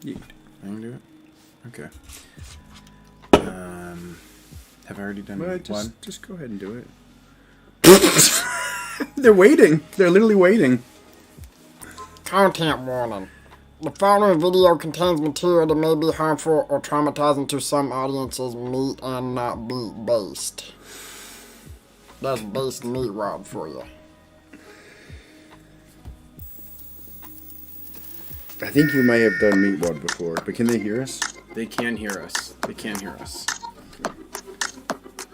I can do it. Okay. Have I already done one? Just go ahead and do it. They're waiting. They're literally waiting. Content warning. The following video contains material that may be harmful or traumatizing to some audiences, meat and not beat based. That's based meat rod for you. I think you might have done meatball before, but can they hear us? They can hear us. They can hear us.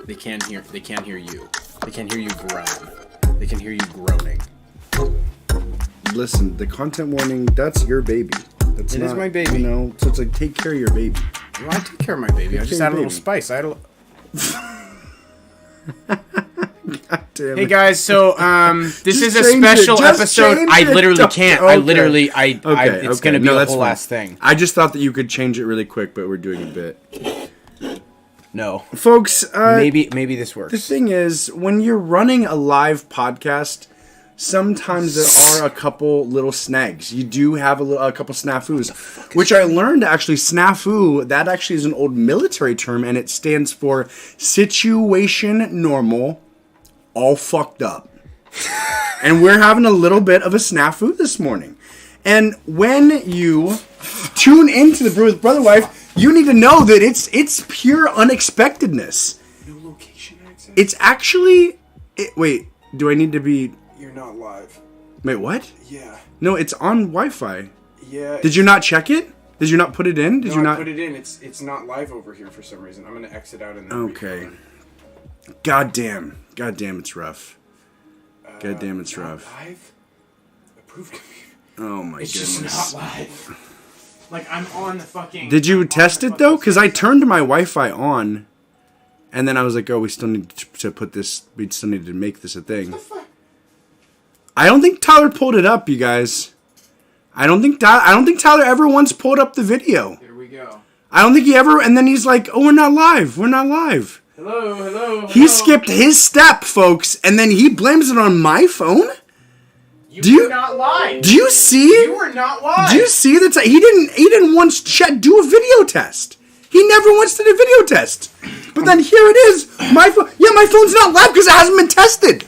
They can hear you. They can hear you groan. They can hear you groaning. Listen, the content warning, that's your baby. That's It not, is my baby. You know, so it's like, take care of your baby. Well, I take care of my baby. I just add a little spice. I add a God damn Hey it. guys, so this Just is a change it. special Just episode. change I it. literally can't. Okay. It's gonna be No, a that's whole fine. ass thing. I just thought that you could change it really quick, but we're doing a bit. No, Folks, maybe this works. the thing is, when you're running a live podcast, sometimes there are a couple little snags. You do have a couple snafus, which I learned actually. Snafu, that actually is an old military term, and it stands for situation normal, all fucked up. And we're having a little bit of a snafu this morning. And when you tune into the Brew with Brotherwife, you need to know that it's pure unexpectedness. No location access. It's actually... wait, do I need to be... You're not live. Wait, what? Yeah. No, it's on Wi-Fi. Yeah. Did you not check it? Did you not put it in? Did you I not... put it in. It's not live over here for some reason. I'm gonna exit out and then. Okay. God damn, it's rough. God damn, it's rough. Live. Approved computer. Oh my It's goodness. just not live. Like I'm on the fucking. Did you test it though? Because I turned my Wi-Fi on, and then I was like, "Oh, we still need to put this. We still need to make this a thing." What the fuck? I don't think Tyler pulled it up, you guys. I don't think Tyler ever once pulled up the video. Here we go. I don't think he ever. And then he's like, "Oh, we're not live. We're not live." Hello. He skipped his step, folks, and then he blames it on my phone. You were not live. Do you see? You were not live. Do you see that? He didn't once do a video test. He never once did a video test. But then here it is. My phone. Yeah, my phone's not live because it hasn't been tested.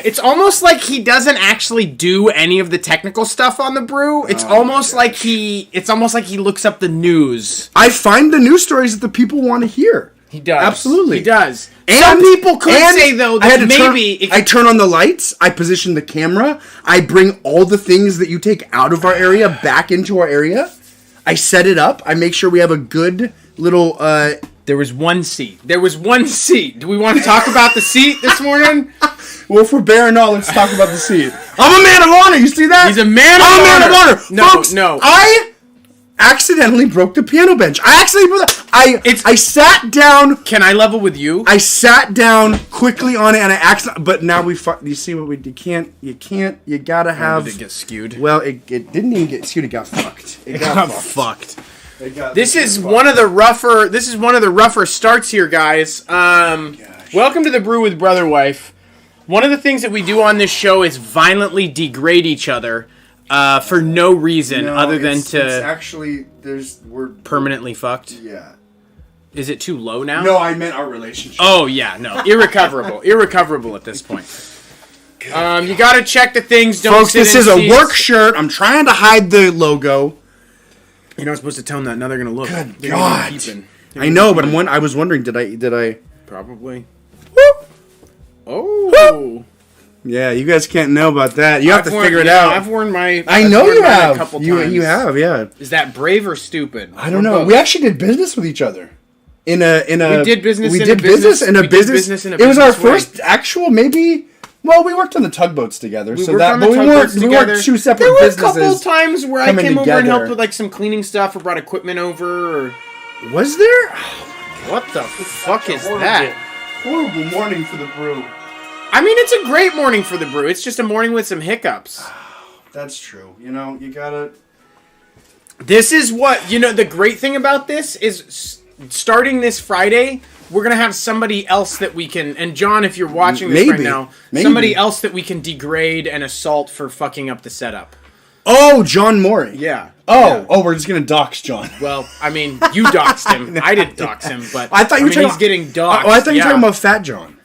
It's almost like he doesn't actually do any of the technical stuff on the brew. It's almost like he looks up the news. I find the news stories that the people want to hear. He does. Absolutely. He does. And, Some people could say, though, that maybe... I turn on the lights, I position the camera, I bring all the things that you take out of our area back into our area, I set it up, I make sure we have a good little... There was one seat. Do we want to talk about the seat this morning? Well, if we're bearing all, let's talk about the seat. I'm a man of honor, you see that? He's a man of honor. I'm a man of honor. No, Folks, no. I accidentally broke the piano bench. I sat down. Can I level with you? I sat down quickly on it, and I accidentally. But now you see what we? You gotta have. Did it get skewed? Well, it didn't even get skewed. It got fucked. It got fucked. This is one of the rougher starts here, guys. Welcome to the Brew with Brotherwife. One of the things that we do on this show is violently degrade each other for no reason other than it's actually we're permanently fucked. Yeah. Is it too low now? No, I meant our relationship. Oh yeah, no, irrecoverable at this point. You gotta check the things. Don't Folks, sit this in is a seats. work shirt. I'm trying to hide the logo. You're not supposed to tell them that. Now they're gonna look. Good They're God. peeping. I know, but I was wondering, did I? Probably. Whoop. Oh. Yeah, you guys can't know about that. You have to figure it yeah, out. I've worn my. I know you have. A couple You times. have, yeah. Is that brave or stupid? I don't know. We actually did business with each other. We did business in a business in a business. It was our business way. first actual maybe. Well, we worked on the tugboats together, We weren't two separate There were a businesses. couple of times where I coming came over and together. helped with like some cleaning stuff or brought equipment over. Or... Was there? What the fuck is that? Horrible morning for the brew. I mean, it's a great morning for the brew. It's just a morning with some hiccups. That's true. You know, you gotta. This is what, the great thing about this is starting this Friday, we're going to have somebody else that we can, and John, if you're watching this right now, somebody else that we can degrade and assault for fucking up the setup. Oh, John Morey. Yeah. Oh, we're just gonna dox John. Well, I mean, you doxed him. I didn't dox him, but I thought you were talking he's getting doxed. Oh, I thought you were talking about Fat John.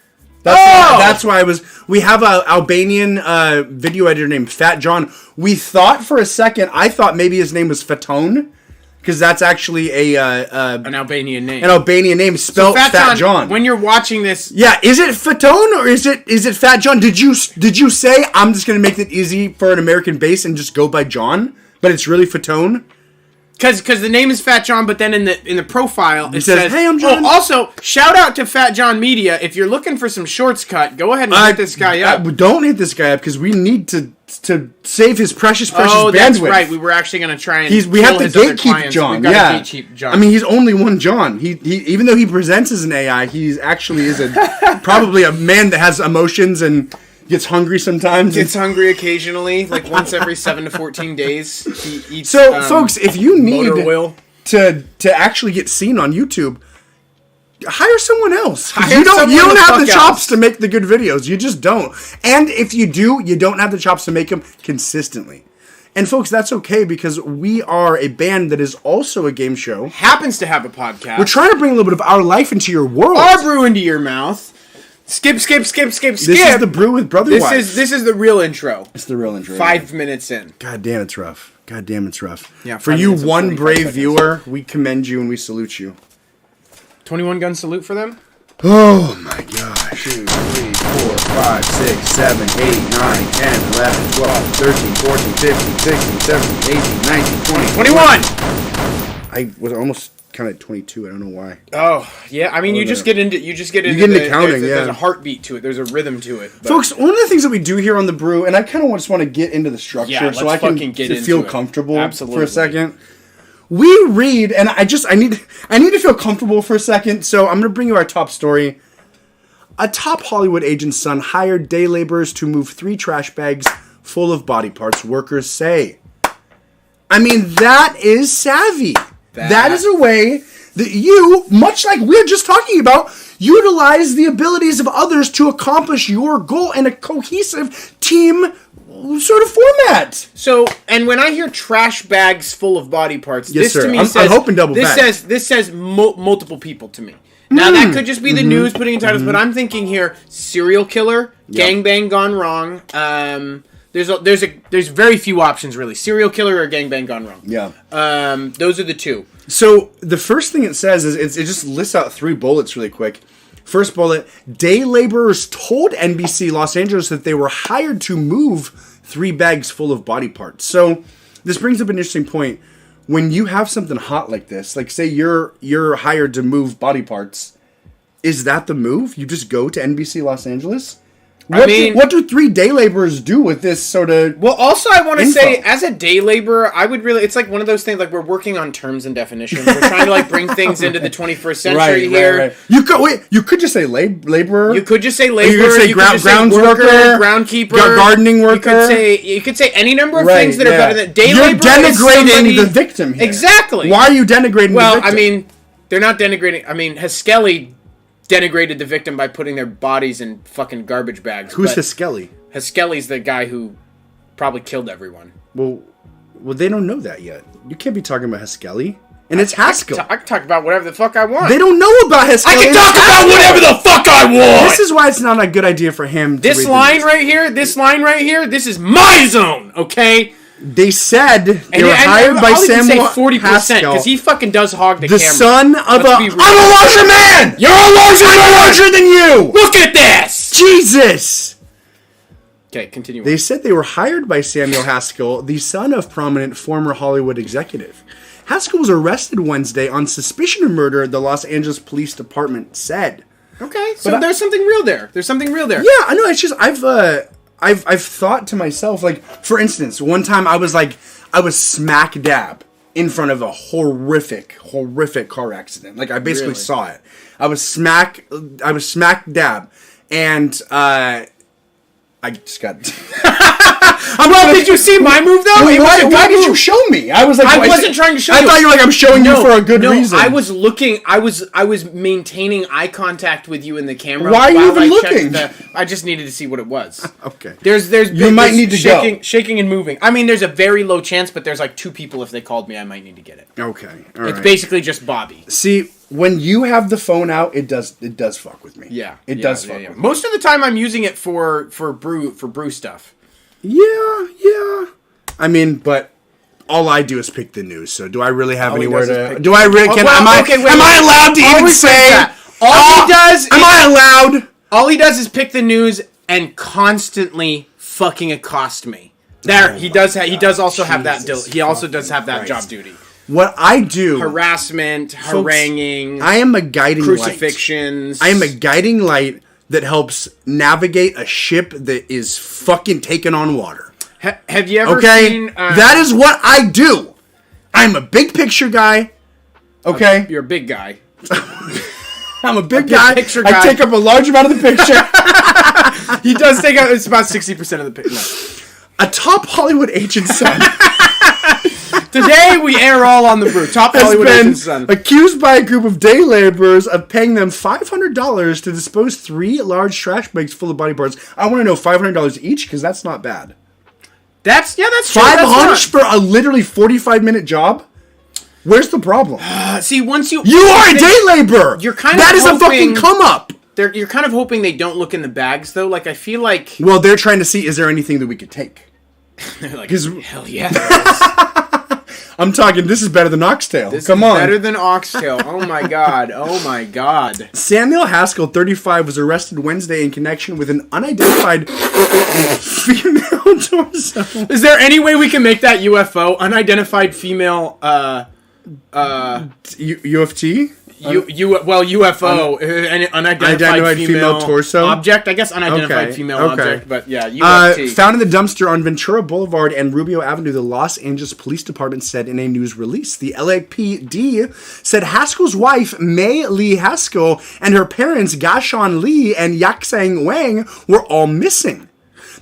That's why I was. We have a Albanian video editor named Fat John. We thought for a second, I thought maybe his name was Fatone, because that's actually an Albanian name. An Albanian name spelled Fat John. When you're watching this, yeah, is it Fatone or is it Fat John? Did you say I'm just gonna make it easy for an American base and just go by John? But it's really Fatone? Because the name is Fat John, but then in the profile it says, "Hey, I'm John." Oh, also, shout out to Fat John Media. If you're looking for some shorts cut, go ahead and hit this guy up. Don't hit this guy up because we need to save his precious Oh, bandwidth. that's right. We were actually going to try and we have to kill his other gatekeep clients. John. We've got Yeah, to gatekeep John. I mean, he's only one John. He even though he presents as an AI, he's actually is probably a man that has emotions and gets hungry sometimes. Gets hungry occasionally, like once every 7 to 14 days. He eats. So, folks, if you need motor oil to actually get seen on YouTube, hire someone else. Hire You don't someone have the the fuck chops else. to make the good videos. You just don't. And if you do, you don't have the chops to make them consistently. And folks, that's okay because we are a band that is also a game show. happens to have a podcast. We're trying to bring a little bit of our life into your world. Our brew into your mouth. Skip. This is the Brew with Brotherwife. This is the real intro. It's the real intro. 5 minutes in. God damn, it's rough. Yeah, For 5 you, minutes and one 45 brave seconds. viewer, we commend you and we salute you. 21 gun salute for them. Oh my gosh. 2, 3, 4, 5, 6, 7, 8, 9, 10, 11, 12, 13, 14, 15, 16, 17, 18, 19, 20. 21. I was almost kind of 22. I don't know why. Oh yeah, I mean you just get into counting. There's a heartbeat to it. There's a rhythm to it. But Folks, one of the things that we do here on the Brew, and I kind of just want to get into the structure Yeah, so let's I can fucking get into feel it. comfortable Absolutely. for a second. We read, and I need to feel comfortable for a second, so I'm going to bring you our top story. A top Hollywood agent's son hired day laborers to move 3 trash bags full of body parts, workers say. I mean, that is savvy. That is a way that you, much like we're just talking about, utilize the abilities of others to accomplish your goal in a cohesive team sort of format. So, and when I hear trash bags full of body parts, Yes, this sir. to me I'm says hoping double back. This says multiple people to me. Now that could just be the news putting in titles, but I'm thinking here: serial killer, gangbang gone wrong. There's very few options really: serial killer or gangbang gone wrong. Yeah. Those are the two. So the first thing it says is it just lists out 3 bullets really quick. First bullet: day laborers told NBC Los Angeles that they were hired to move 3 bags full of body parts. So this brings up an interesting point. When you have something hot like this, like say you're hired to move body parts, is that the move? You just go to NBC Los Angeles? What do 3 day laborers do with this sort of Well, also I want to info? say, as a day laborer, I would really, it's like one of those things, like we're working on terms and definitions. We're trying to like bring things into the 21st century here. Right. You could just say laborer. You could just say You laborer. could say grounds worker, groundkeeper, gardening worker. You could say any number of things that are better than day You're laborer. is denigrating somebody- the victim here. Exactly. Why are you denigrating the Well, victim? I mean, they're not denigrating. I mean, Haskell denigrated the victim by putting their bodies in fucking garbage bags. Who's but Haskell? Haskell's the guy who probably killed everyone. Well, they don't know that yet. You can't be talking about Haskell. And it's Haskell. I can talk about whatever the fuck I want. They don't know about Haskell. I can talk about whatever the fuck I want! This is why it's not a good idea for him to This read the line news. right here, this is my zone, okay? They said they were hired by I'll even Samuel say 40% Haskell, because he fucking does hog the the camera. son of Let's a... be real. I'm a larger man! You're a larger I'm man! larger than you! Look at this! Jesus! Okay, continue. They said they were hired by Samuel Haskell, the son of prominent former Hollywood executive. Haskell was arrested Wednesday on suspicion of murder, the Los Angeles Police Department said. Okay, so there's something real there. There's something real there. Yeah, I know. It's just I've thought to myself, like, for instance, one time I was smack dab in front of a horrific car accident. Like I basically Really? saw it. I was smack dab, and I just got Did you see my move though? Why did you show me? I was like, I wasn't trying to show you. I thought you were like, I'm showing you for a good reason. I was looking. I was maintaining eye contact with you in the camera. Why are you even looking? I just needed to see what it was. Okay. You might need to shaking and moving. I mean, there's a very low chance, but there's like 2 people. If they called me, I might need to get it. Okay. It's basically just Bobby. See, when you have the phone out, it does fuck with me. Yeah. It does fuck with me. Most of the time, I'm using it for brew stuff. Yeah. I mean, but all I do is pick the news. So do I really have anywhere to? Do I really? Am I allowed to even say that? Am I allowed? All he does is pick the news and constantly fucking accost me. He does also have that job duty. What I do, harassment, haranguing. I am a guiding crucifixions. I am a guiding light that helps navigate a ship that is fucking taken on water. Have you ever seen... that is what I do. I'm a big picture guy. Okay? You're a big guy. I'm a big guy. Picture guy. I take up a large amount of the picture. He does take up... It's about 60% of the picture. No. A top Hollywood agent's son. Today we air all on the brew. Top Hollywood agent's son. Accused by a group of day laborers of paying them $500 to dispose 3 large trash bags full of body parts. I want to know $500 each because that's not bad. That's true. $500 for a literally 45-minute job? Where's the problem? See, once you are a day laborer. You're kind of that is a fucking come up. You're kind of hoping they don't look in the bags though. Like I feel like. Well, they're trying to see is there anything that we could take. They're like, hell yeah. I'm talking, this is better than oxtail. Come on. Better than oxtail. Oh my god. Oh my god. Samuel Haskell, 35, was arrested Wednesday in connection with an unidentified female torso. Is there any way we can make that UFO? Unidentified female, UFT? UFO, an unidentified female torso object. I guess unidentified female object, but yeah, UFT. Found in the dumpster on Ventura Boulevard and Rubio Avenue, the Los Angeles Police Department said in a news release. The LAPD said Haskell's wife, May Lee Haskell, and her parents, Gashon Lee and Yaksang Wang, were all missing.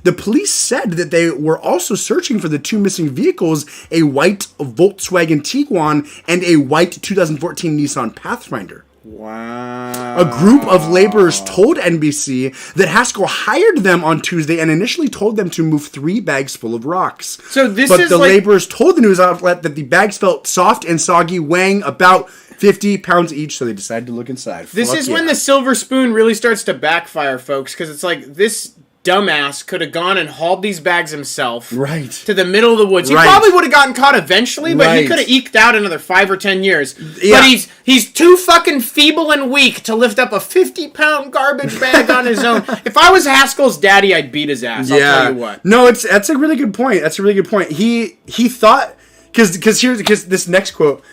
The police said that they were also searching for the 2 missing vehicles, a white Volkswagen Tiguan and a white 2014 Nissan Pathfinder. Wow. A group of laborers told NBC that Haskell hired them on Tuesday and initially told them to move 3 bags full of rocks. But the laborers told the news outlet that the bags felt soft and soggy, weighing about 50 pounds each, so they decided to look inside. This is when the silver spoon really starts to backfire, folks, because it's like this dumbass could have gone and hauled these bags himself to the middle of the woods. He probably would have gotten caught eventually, but he could have eked out another 5 or 10 years. Yeah. But he's too fucking feeble and weak to lift up a 50-pound garbage bag on his own. If I was Haskell's daddy, I'd beat his ass. I'll tell you what. No, that's a really good point. That's a really good point. He thought because this next quote.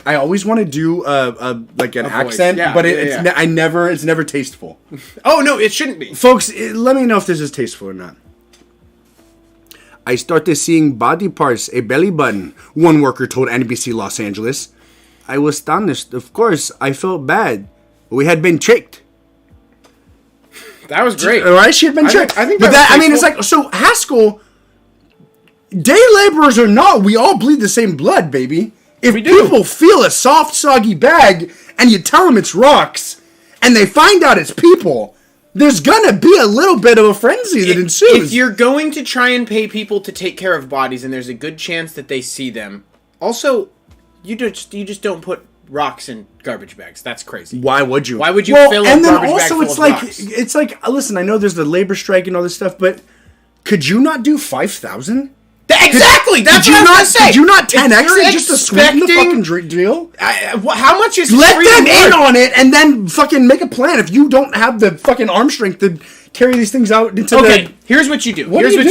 I always want to do like an accent, but it's never tasteful. Oh no, it shouldn't be. Folks, let me know if this is tasteful or not. I started seeing body parts, a belly button, one worker told NBC Los Angeles. I was astonished. Of course, I felt bad. We had been tricked. That was great. Right? She had been tricked. I think it's like, so Haskell, day laborers or not, we all bleed the same blood, baby. If people feel a soft, soggy bag and you tell them it's rocks and they find out it's people, there's gonna be a little bit of a frenzy that ensues. If you're going to try and pay people to take care of bodies and there's a good chance that they see them, also, you just don't put rocks in garbage bags. That's crazy. Why would you? Why would you fill a garbage bag full of rocks? It's like, listen, I know there's the labor strike and all this stuff, but could you not do 5,000? Exactly. That's what I was going to say. Did you not 10x it just to sweeten the fucking deal? How much is let them in on it and then fucking make a plan. If you don't have the fucking arm strength to carry these things out into here's what you do. What do you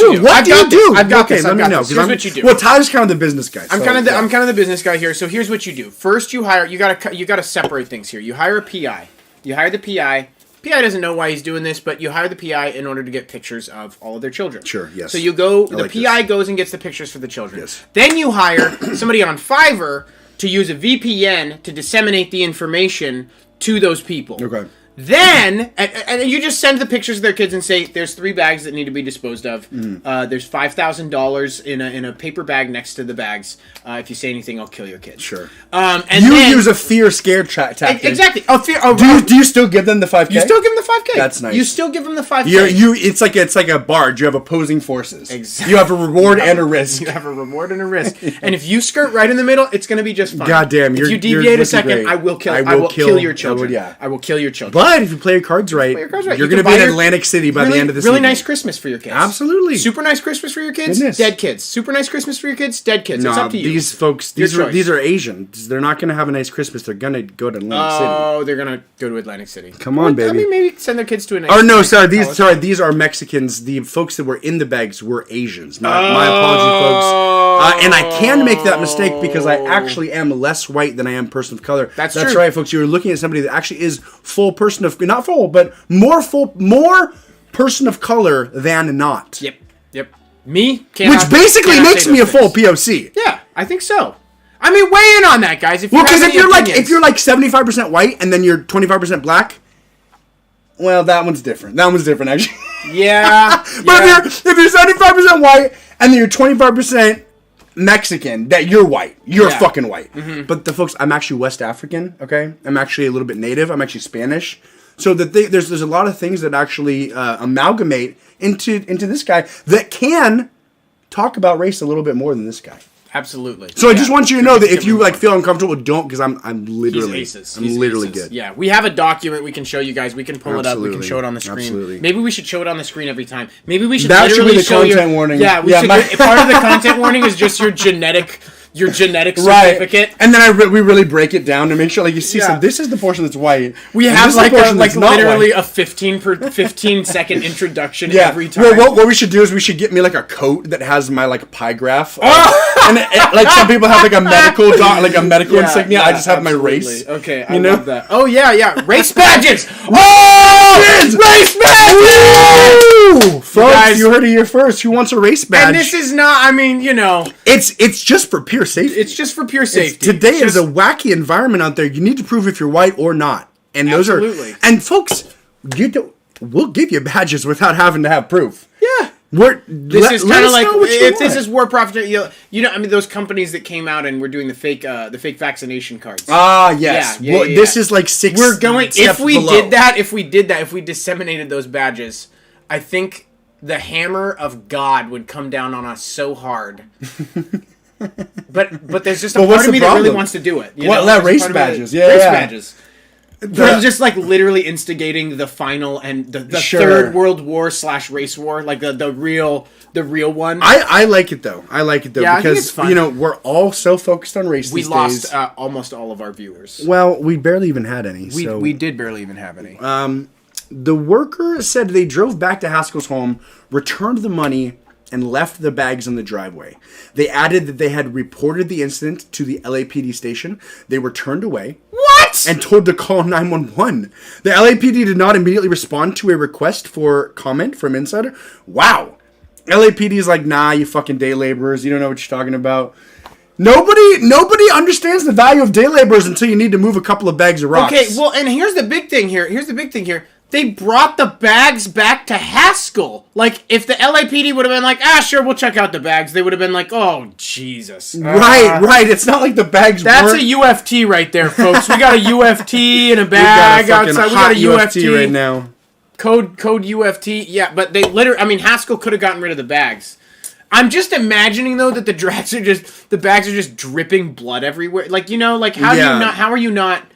do? I've got this. Let me know. Here's what you do. Well, Tyler's kind of the business guy. I'm kind of the business guy here. So here's what you do. First, you gotta separate things here. You hire a PI. You hire the PI. PI doesn't know why he's doing this, but you hire the PI in order to get pictures of all of their children. Sure, yes. So you go, the PI goes and gets the pictures for the children. Yes. Then you hire somebody on Fiverr to use a VPN to disseminate the information to those people. Okay. Then, and you just send the pictures of their kids and say, there's 3 bags that need to be disposed of. There's $5,000 in a paper bag next to the bags. If you say anything, I'll kill your kid. Sure. And you then, use a fear-scare tactic. Exactly. Do you still give them the 5K? You still give them the 5K. That's nice. You still give them the 5K. It's like a barge. You have opposing forces. Exactly. You have a reward and a risk. You have a reward and a risk. And if you skirt right in the middle, it's going to be just fine. Goddamn. If you deviate a second, great. I will kill your children. I will kill your children. But if you play your cards right, you're going to be in Atlantic City by the end of the season. Really nice Christmas for your kids. Absolutely. Super nice Christmas for your kids. Goodness. Dead kids. Super nice Christmas for your kids. Dead kids. It's up to you. These folks, these are Asians. They're not going to have a nice Christmas. They're going to go to Atlantic City. Oh, they're going to go to Atlantic City. Come on, baby. I mean, maybe send their kids to a nice. Oh no, sorry. These are Mexicans. The folks that were in the bags were Asians. My apology, folks. And I can make that mistake because I actually am less white than I am person of color. That's true. right, folks. You're looking at somebody that actually is full person of not full, but more person of color than not. Yep. Me? Which basically makes me a full POC. Yeah, I think so. I mean, weigh in on that, guys. Because if you're like 75% white and then you're 25% black, well, that one's different. That one's different, actually. Yeah. But if you're 75% white and then you're 25% Mexican, that you're white. You're fucking white. Mm-hmm. But the folks, I'm actually West African, okay? I'm actually a little bit native. I'm actually Spanish. So there's a lot of things that actually amalgamate into this guy that can talk about race a little bit more than this guy. Absolutely. So I just want you to know that if you feel uncomfortable, don't, because I'm literally He's literally aces. good. Yeah, we have a document we can show you guys. We can pull it up. We can show it on the screen. Absolutely. Maybe we should show it on the screen every time. Maybe we should That should be the show content warning. Yeah, part of the content warning is just your genetic certificate. Right. And then we really break it down to make sure, like, you see, so this is the portion that's white. We have literally a 15 second introduction every time. Well, what we should do is we should get me like a coat that has my like pie graph. And like some people have like a medical insignia. I just have my race. Okay, I love that. Oh yeah, race badges. Race badges! Woo! Folks, guys, you heard it here first. Who wants a race badge? And this is not. I mean, it's just for pure safety. It's just for pure safety. Today is a wacky environment out there. You need to prove if you're white or not. And those Absolutely. And folks, we'll give you badges without having to have proof. Yeah. This is kind of like if this is war profit. I mean, those companies that came out and were doing the fake vaccination cards. Yes. Yeah. This is like 6. We're going. If we disseminated those badges, I think the hammer of God would come down on us so hard. But there's just a part of me that really wants to do it. Race badges? Race badges. We're just like literally instigating the final and the third World War / race war, like the real one. I like it though. Yeah, because I think it's fun. We're all so focused on race. We these lost days. Almost all of our viewers. Well, we barely even had any. We did barely even have any. The worker said they drove back to Haskell's home, returned the money, and left the bags in the driveway. They added that they had reported the incident to the LAPD station. They were turned away. What? And told to call 911. The LAPD did not immediately respond to a request for comment from Insider. Wow. LAPD is like, nah, you fucking day laborers. You don't know what you're talking about. Nobody understands the value of day laborers until you need to move a couple of bags of rocks. Okay, well, and here's the big thing here. They brought the bags back to Haskell. Like, if the LAPD would have been like, sure, we'll check out the bags, they would have been like, oh, Jesus. Right. It's not like the bags That's a UFT right there, folks. We got a UFT in a bag outside. We got a UFT right now. Code UFT. Yeah, but they Haskell could have gotten rid of the bags. I'm just imagining though that the bags are just dripping blood everywhere. Like, how are you not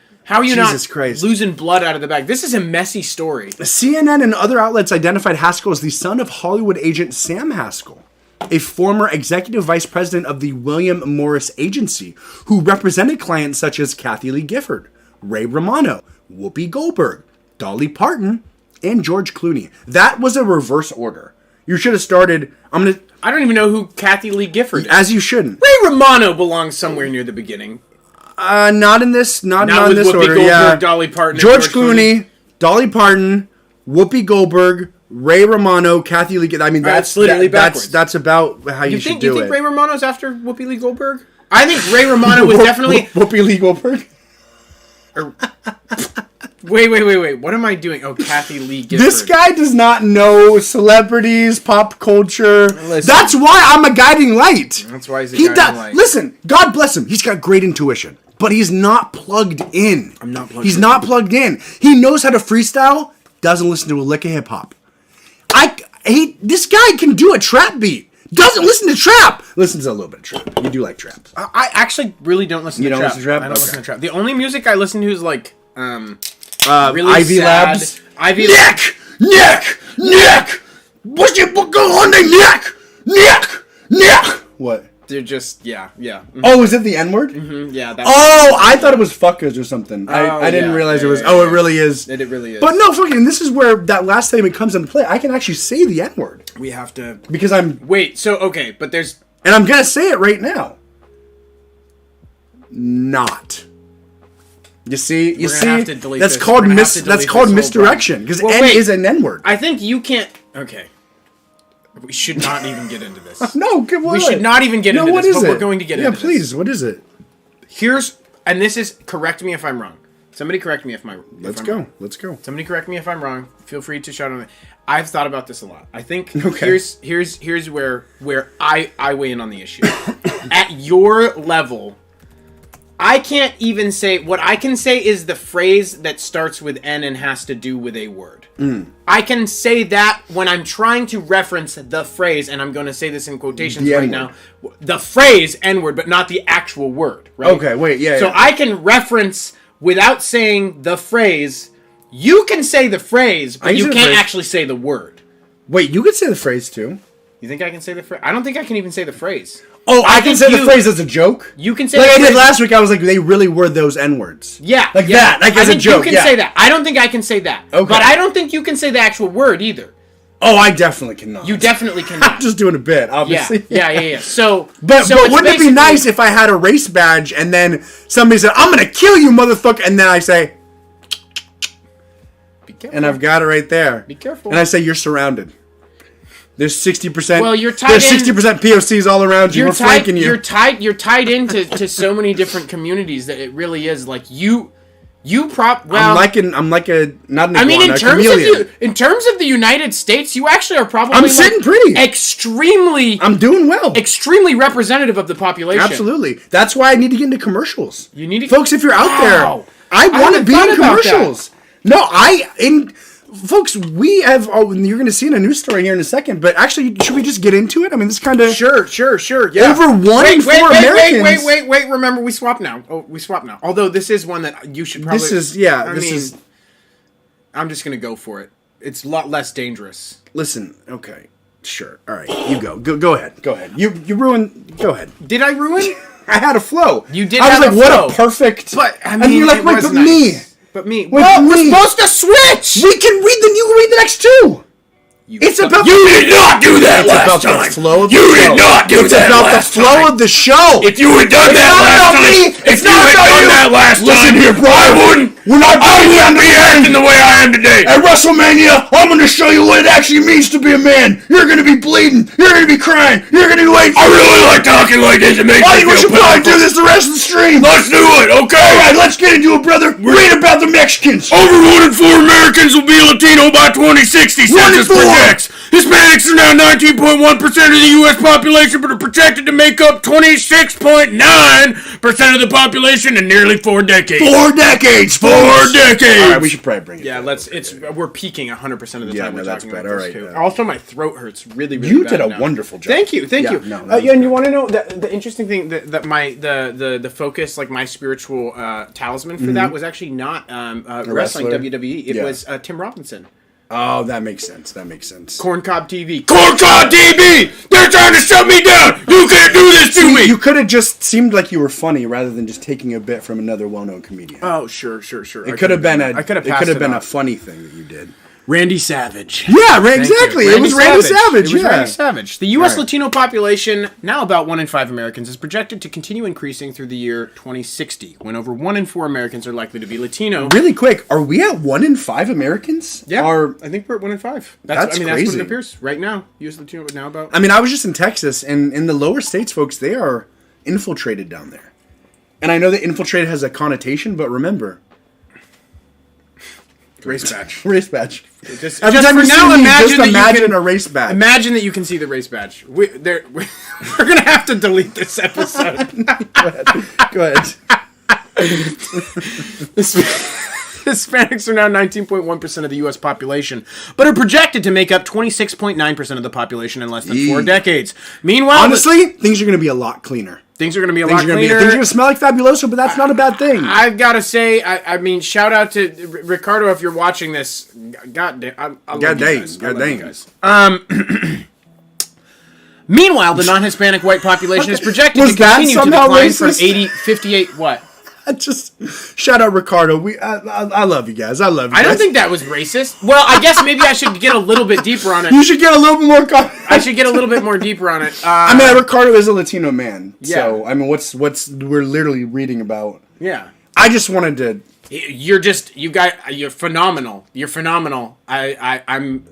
losing blood out of the bag? This is a messy story. CNN and other outlets identified Haskell as the son of Hollywood agent Sam Haskell, a former executive vice president of the William Morris Agency, who represented clients such as Kathy Lee Gifford, Ray Romano, Whoopi Goldberg, Dolly Parton, and George Clooney. That was a reverse order. You should have started... I don't even know who Kathy Lee Gifford is. As you shouldn't. Ray Romano belongs somewhere near the beginning. Not in this order. Goldberg, yeah. Dolly Parton, George Clooney, Dolly Parton, Whoopi Goldberg, Ray Romano, Kathy Lee. I mean, that's literally backwards. That's about how you should do it. You think Ray Romano's after Whoopi Lee Goldberg? I think Ray Romano was definitely Whoopi Lee Goldberg. Wait. What am I doing? Oh, Kathy Lee Gifford. This guy does not know celebrities, pop culture. Listen. That's why I'm a guiding light. That's why he's a guiding light. Listen, God bless him. He's got great intuition, but he's not plugged in. I'm not plugged He's in. not plugged in. He knows how to freestyle, doesn't listen to a lick of hip hop. This guy can do a trap beat. Doesn't listen to trap. Listens to a little bit of trap. You do like trap. I actually really don't listen to trap. Listen to trap? I don't Okay. listen to trap. The only music I listen to is like really Ivy sad. Labs. Ivy Nick! What's your book on the Nick! What? They're just yeah. Mm-hmm. Oh, is it the N-word? Yeah. That's Oh, I thought it was fuckers or something. I didn't yeah, realize yeah, it was. yeah, Oh, yeah. it really is. It really is. But no, fucking. This is where that last statement comes into play. I can actually say the N-word we have to because I'm, wait. So okay, but there's and I'm gonna say it right now. Not. You see, We're gonna have to delete that's this. called We're gonna have to delete that's called this whole misdirection because Well, N wait. is an N-word. I think you can't. Okay. We should not even get into this. No, good. We should not even get into what this, is but it? we're going to get yeah, into please. this. What is it? And this is, correct me if I'm wrong. Somebody correct me if I'm Let's I'm go. wrong. Let's go. Somebody correct me if I'm wrong. Feel free to shout on it. I've thought about this a lot. I think Okay. here's where I weigh in on the issue. At your level, I can't even say, what I can say is the phrase that starts with N and has to do with a word. I can say that when I'm trying to reference the phrase, and I'm going to say this in quotations The right N-word. now, the phrase N-word, but not the actual word, right? Okay, wait, yeah. So yeah. I can reference without saying the phrase. You can say the phrase, I but can you say the can't phrase. actually say the word. Wait, you could say the phrase too. You think I can say the phrase? I don't think I can even say the phrase. Oh, I can think say the you- phrase as a joke. You can say Like the I did phrase- last week. I was like, they really were those N-words. Yeah, like yeah. that, like I as a think joke. You can yeah. say that. I don't think I can say that. Okay. But I don't think you can say the actual word either. Oh, I definitely cannot. You definitely cannot. I'm just doing a bit, yeah, obviously. yeah. So, But so it's wouldn't it be basically- nice if I had a race badge and then somebody said, "I'm gonna kill you, motherfucker," and then I say, Be careful. and I've got it right there. Be careful. And I say, "You're surrounded." There's 60%. Well, you're tied There's in- 60% POCs all around you. You're We're flanking you. You're tied into to so many different communities that it really is like you well. I'm like a not an iguana, I mean, a chameleon. in terms of the United States, you actually are probably I'm sitting pretty. extremely I'm doing well. extremely representative of the population. Absolutely. That's why I need to get into commercials. You need to- folks, if you're out Wow. there, I want to haven't be thought in about commercials. No, folks, we have. Oh, you're going to see in a news story here in a second. But actually, should we just get into it? I mean, this kind of Sure. Yeah. Over one in four Americans. Wait. Remember, we swap now. Although this is one that you should probably. I'm just gonna go for it. It's a lot less dangerous. Listen, okay, sure, all right, you go ahead. You ruined. Go ahead. Did I ruin? I had a flow. You did I was have like, a what flow. a perfect. But I mean, and you're like, it wait, was but nice. me. But me. Wait, Well, but we're me. supposed to switch. We can read the. You can read the next two. It's about. You did not do that It's last about time. the flow of You the show. did not do It's that about last the flow time. of the show. If you had done that not last about time, me. if It's you not had about done you. that last Listen time, here, bro. I wouldn't. We're not I doing wouldn't be that. acting the way I am today. At WrestleMania, I'm going to show you what it actually means to be a man. You're going to be bleeding. You're going to be crying. You're going to be waiting. I really like talking like this. It makes I me think we feel should probably do powerful. this the rest of the stream. Let's do it, okay? All right, let's get into it, brother. Read about the Mexicans. Over 1 in 4 Americans will be Latino by 2060, 1 in census 4. projects. Hispanics are now 19.1% of the U.S. population, but are projected to make up 26.9% of the population in nearly 4 decades. 4 decades. 4 decades. All right, we should probably bring it. Yeah, down. we're peaking 100% of the Yeah, time. no, We're that's talking bad. about All this right, too. yeah. Also, my throat hurts really, really You bad did a now. wonderful job. Thank you. Yeah, no, that was And you great. want to know the interesting thing that the focus, like my spiritual talisman for that was actually not wrestling wrestler? WWE. It Yeah. was Tim Robinson. Oh, that makes sense. Corncob TV. Corncob TV! They're trying to shut me down! You can't do this to me! You could have just seemed like you were funny rather than just taking a bit from another well-known comedian. Oh, sure. It could have been I could have been a funny thing that you did. Randy Savage. Yeah, Thank exactly. you. It was Randy Savage. It was Yeah. Randy Savage. The U.S. Right. Latino population, now about 1 in 5 Americans, is projected to continue increasing through the year 2060, when over 1 in 4 Americans are likely to be Latino. Really quick, are we at 1 in 5 Americans? Yeah, Are I think we're at 1 in 5. That's that's what crazy. it appears right now. U.S. Latino now about. I mean, I was just in Texas, and in the lower states, folks, they are infiltrated down there. And I know that infiltrated has a connotation, but remember, Race badge. Race badge. Just Every time for you now, see me, imagine just that imagine you can, a race badge. Imagine that you can see the race badge. We're going to have to delete this episode. Go ahead. Hispanics are now 19.1% of the U.S. population, but are projected to make up 26.9% of the population in less than 4 decades. Meanwhile, honestly, things are going to be a lot cleaner. Things are going to be a lot cleaner. Things are going to smell like Fabuloso, but that's not a bad thing. I've got to say, I mean, shout out to Ricardo if you're watching this. God damn, I love you guys. Meanwhile, the non-Hispanic white population is projected to continue to decline from 58. What? Just shout out Ricardo. I love you guys. I love you guys. I don't think that was racist. Well, I guess maybe I should get a little bit deeper on it. You should get a little bit more. I should get a little bit more deeper on it. I mean, Ricardo is a Latino man. Yeah. So I mean, what's we're literally reading about. Yeah. I just wanted to. You're phenomenal. You're phenomenal. I'm.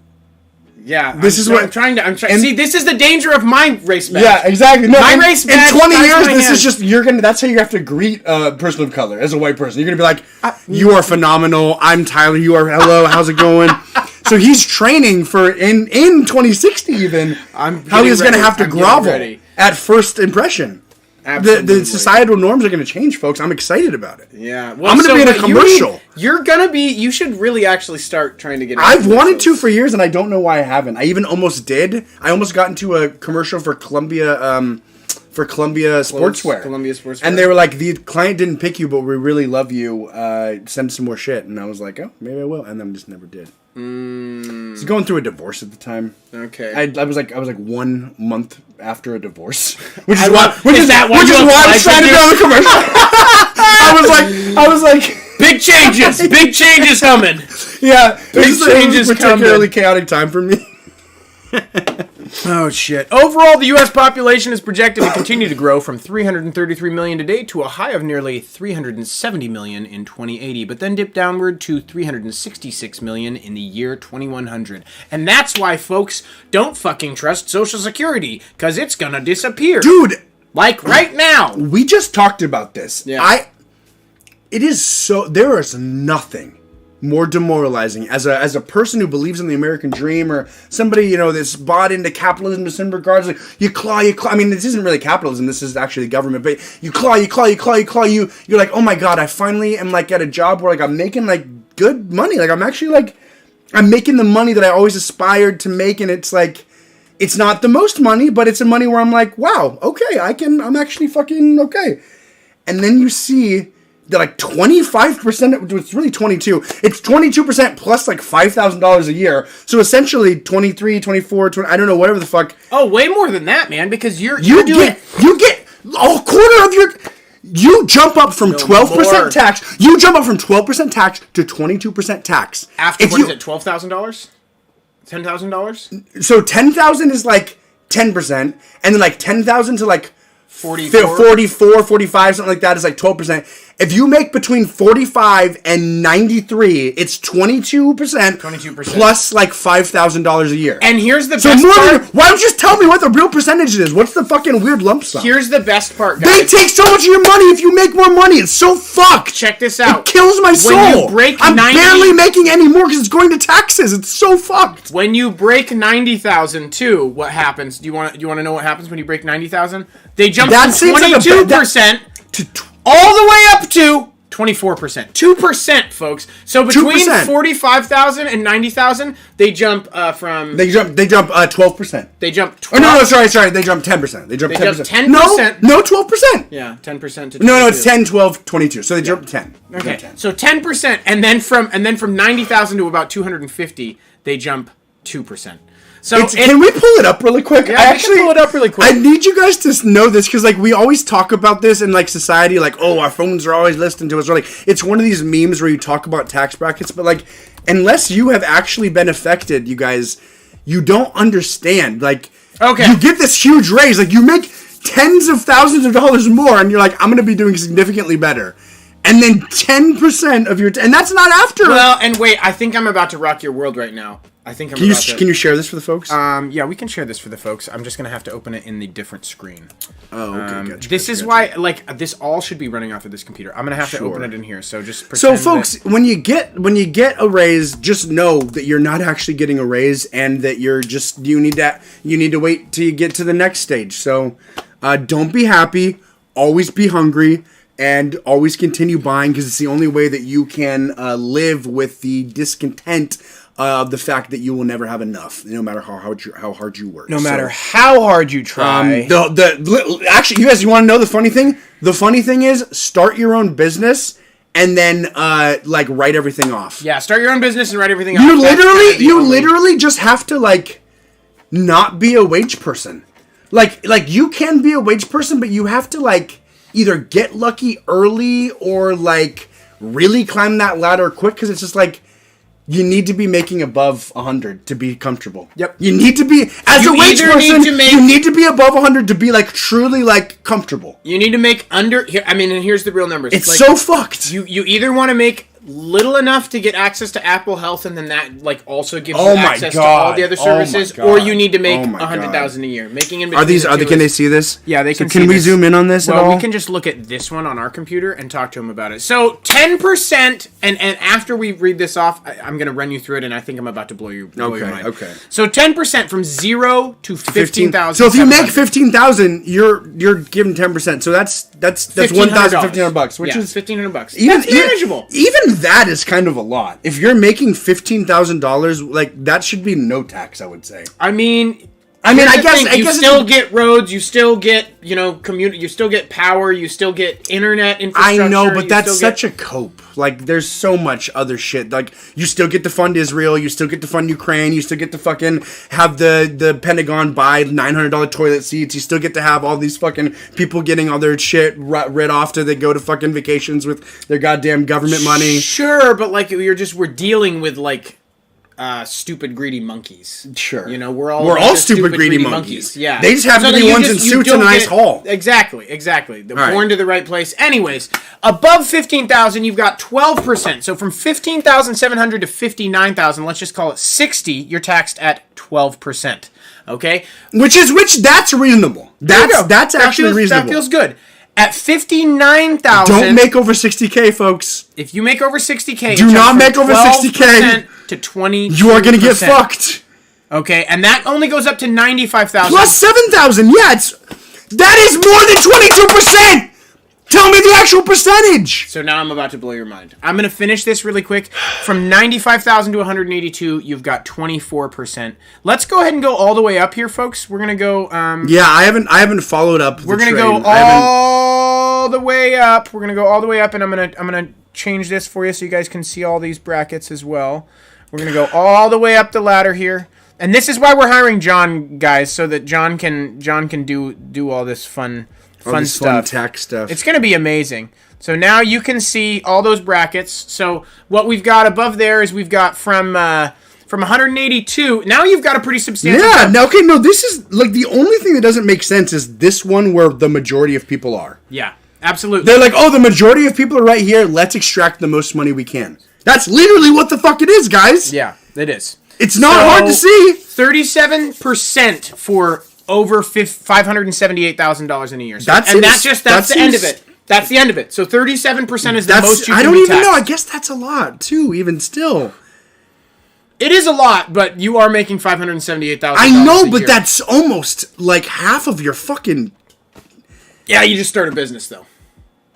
Yeah, I'm trying. See, this is the danger of my race badge. Yeah, exactly. No, race badge. In 20 years, this is just that's how you have to greet a person of color as a white person. You're gonna be like, "You are phenomenal. I'm Tyler. You are hello. How's it going?" So he's training for in 2060 even. How he's gonna have to grovel at first impression. Absolutely. The societal norms are going to change, folks. I'm excited about it. Yeah. Well, I'm going to be in a commercial. You should really actually start trying to get into I've wanted to for years, and I don't know why I haven't. I even almost did. I almost got into a commercial for Columbia Sportswear. Columbia Sportswear. And they were like, the client didn't pick you, but we really love you. Send some more shit. And I was like, oh, maybe I will. And then just never did. I was going through a divorce at the time. Okay. I was like 1 month after a divorce, which is why I was trying to go on the commercial. I was like, big changes coming. Yeah, big changes coming. Particularly chaotic time for me. Oh, shit. Overall, the U.S. population is projected to continue to grow from 333 million today to a high of nearly 370 million in 2080, but then dip downward to 366 million in the year 2100. And that's why, folks, don't fucking trust Social Security, because it's gonna disappear. Dude! Like, right now! We just talked about this. Yeah. There is nothing more demoralizing as a person who believes in the American dream, or somebody that's bought into capitalism to some regards. Like you claw. I mean, this isn't really capitalism. This is actually the government. But you claw. You're like, oh my god, I finally am like at a job where like I'm making like good money. Like I'm actually like I'm making the money that I always aspired to make, and it's like it's not the most money, but it's a money where I'm like, wow, okay, I'm actually fucking okay. And then you see that like 25%, it's really 22, it's 22% plus like $5,000 a year. So essentially 23, 24, 20, I don't know, whatever the fuck. Oh, way more than that, man, because you get a quarter of your, you jump up from 12% tax, you jump up from 12% tax to 22% tax. After, what is it, $12,000? $10,000? So 10,000 is like 10%, and then like 10,000 to like 44, 45, something like that is like 12%. If you make between 45 and 93, it's 22%. 22%. Plus like $5,000 a year. And here's the best part. Why don't you just tell me what the real percentage is? What's the fucking weird lump sum? Here's the best part, guys. They take so much of your money if you make more money. It's so fucked. Check this out. It kills my soul. When you break I'm barely making any more because it's going to taxes. It's so fucked. When you break 90,000 too, what happens? Do you want to know what happens when you break 90,000? They jump from 22% to all the way up to 24%. 2%, folks. So between 45,000 and 90,000, they jump from... They jump 12%. They jump 12%. Oh, no, sorry. They jump 10%. They jump 10%. No, 12%. Yeah, 10% to 22. No, it's 10, 12, 22. So they jump 10. Okay, so 10%, and then from 90,000 to about 250, they jump 2%. So can we pull it up really quick? Yeah, I can pull it up really quick. I need you guys to know this because like we always talk about this in like society, like our phones are always listening to us. Or like it's one of these memes where you talk about tax brackets, but like unless you have actually been affected, you guys, you don't understand. Like you get this huge raise, like you make tens of thousands of dollars more, and you're like, I'm gonna be doing significantly better. And then 10% of your and that's not after. Well, and wait, I think I'm about to rock your world right now. I think I'm Can you about to... can you share this for the folks? Yeah, we can share this for the folks. I'm just going to have to open it in the different screen. Oh, okay. Gotcha, This is why, like, this all should be running off of this computer. I'm going to have to open it in here, so just pretend So, folks, when you get a raise, just know that you're not actually getting a raise, and that you need to wait till you get to the next stage. So, don't be happy. Always be hungry. And always continue buying, because it's the only way that you can live with the discontent of the fact that you will never have enough, no matter how hard you work. No matter how hard you try. Actually, you guys, you want to know the funny thing? The funny thing is, start your own business and then write everything off. Yeah, start your own business and write everything off. You literally just have to not be a wage person. Like you can be a wage person, but you have to either get lucky early or really climb that ladder quick, because it's just you need to be making above 100 to be comfortable. Yep. You need to be, as a wage person, you need to be above 100 to be truly comfortable. You need to make under here. I mean, and here's the real numbers. It's so fucked. You either want to make little enough to get access to Apple Health, and then that also gives you access to all the other services, or you need to make $100,000 a year. Making in between Can they see this? Yeah, they can. So can we zoom in on this at all? Well, we can just look at this one on our computer and talk to them about it. So 10%, and after we read this off, I'm going to run you through it, and I think I'm about to blow your mind. Okay. So 10% from 0 to 15,000. So if you make 15,000, you're given 10%. So that's $1,500, which is $1,500. That's manageable. Even that is kind of a lot. If you're making $15,000, that should be no tax, I would say. I mean, I guess you still get roads, you still get you still get power, you still get internet infrastructure. I know, but that's such a cope. There's so much other shit. You still get to fund Israel, you still get to fund Ukraine, you still get to fucking have the Pentagon buy $900 toilet seats, you still get to have all these fucking people getting all their shit writ off to they go to fucking vacations with their goddamn government money. Sure, but we're dealing with stupid greedy monkeys. Sure. We're all stupid greedy monkeys. Yeah. They just happen to be ones in suits in a nice hall. Exactly. They're born to the right place. Anyways, above 15,000, you've got 12%. So from 15,700 to 59,000, let's just call it 60, you're taxed at 12%. Okay? Which that's reasonable. That's actually reasonable. That feels good. At 59,000... Don't make over 60K, folks. If you make over 60K... Do not make over 60K. ...to 20. You are going to get fucked. Okay, and that only goes up to 95,000. Plus 7,000, yeah, that is more than 22%! Tell me the actual percentage! So now I'm about to blow your mind. I'm going to finish this really quick. From 95,000 to 182, you've got 24%. Let's go ahead and go all the way up here, folks. We're going to go... yeah, I haven't followed up. We're going to go all the way up. We're going to go all the way up, and I'm going to change this for you so you guys can see all these brackets as well. We're going to go all the way up the ladder here. And this is why we're hiring John, guys, so that John can do all this fun stuff. Fun tech stuff. It's going to be amazing. So now you can see all those brackets. So what we've got above there is we've got from 182. Now you've got a pretty substantial. Yeah. Now, okay. No, this is the only thing that doesn't make sense is this one where the majority of people are. Yeah. Absolutely. They're the majority of people are right here. Let's extract the most money we can. That's literally what the fuck it is, guys. Yeah, it is. It's not hard to see. 37% for over $578,000 in a year. So, that's the end of it. That's the end of it. So 37% is the most you can be taxed. I don't even know. I guess that's a lot too. Even still, it is a lot. But you are making $578,000. I know, but that's almost half of your fucking. Yeah, you just start a business though.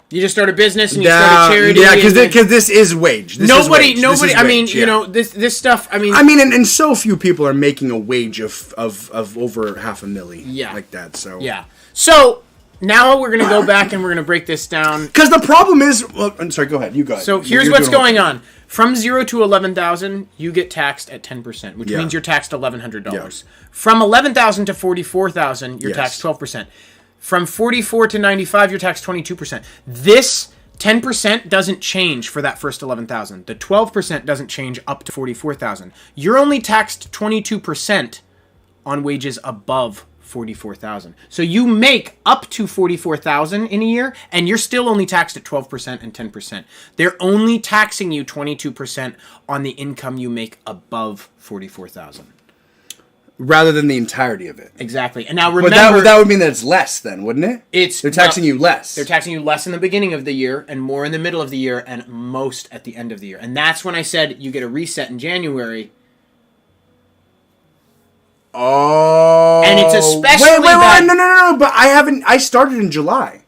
You just start a business and you start a charity. Yeah, because this is wage. Nobody. I mean, this stuff. I mean, and so few people are making a wage of over $500,000. Yeah, like that. So yeah. So now we're gonna go back and we're gonna break this down. Because the problem is, I'm sorry. Go ahead. You go ahead. So here's what's going on. From 0 to 11,000, you get taxed at 10%, which means you're taxed $1,100. Yeah. From 11,000 to 44,000, you're taxed 12%. From 44 to 95, you're taxed 22%. This 10% doesn't change for that first 11,000. The 12% doesn't change up to 44,000. You're only taxed 22% on wages above $44,000. So you make up to $44,000 in a year, and you're still only taxed at 12% and 10%. They're only taxing you 22% on the income you make above $44,000. Rather than the entirety of it. Exactly. And now remember... But that would mean that it's less then, wouldn't it? They're taxing you less. They're taxing you less in the beginning of the year, and more in the middle of the year, and most at the end of the year. And that's when I said you get a reset in January. Oh. And it's especially bad. No. But I started in July.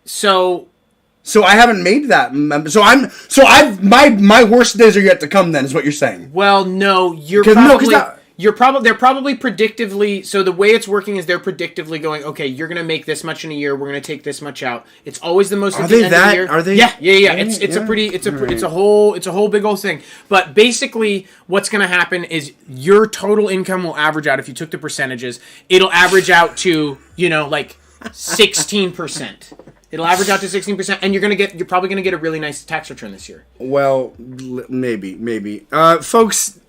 So I haven't made that. My worst days are yet to come then, is what you're saying. Well, no, they're probably predictively, so the way it's working is they're predictively going, okay, you're going to make this much in a year, we're going to take this much out. It's always the most at the end of the year. Are they? Yeah. It's a whole big old thing. But basically what's going to happen is your total income will average out, if you took the percentages, it'll average out to, like 16%. It'll average out to 16%, and you're probably going to get a really nice tax return this year. Well, maybe. Folks,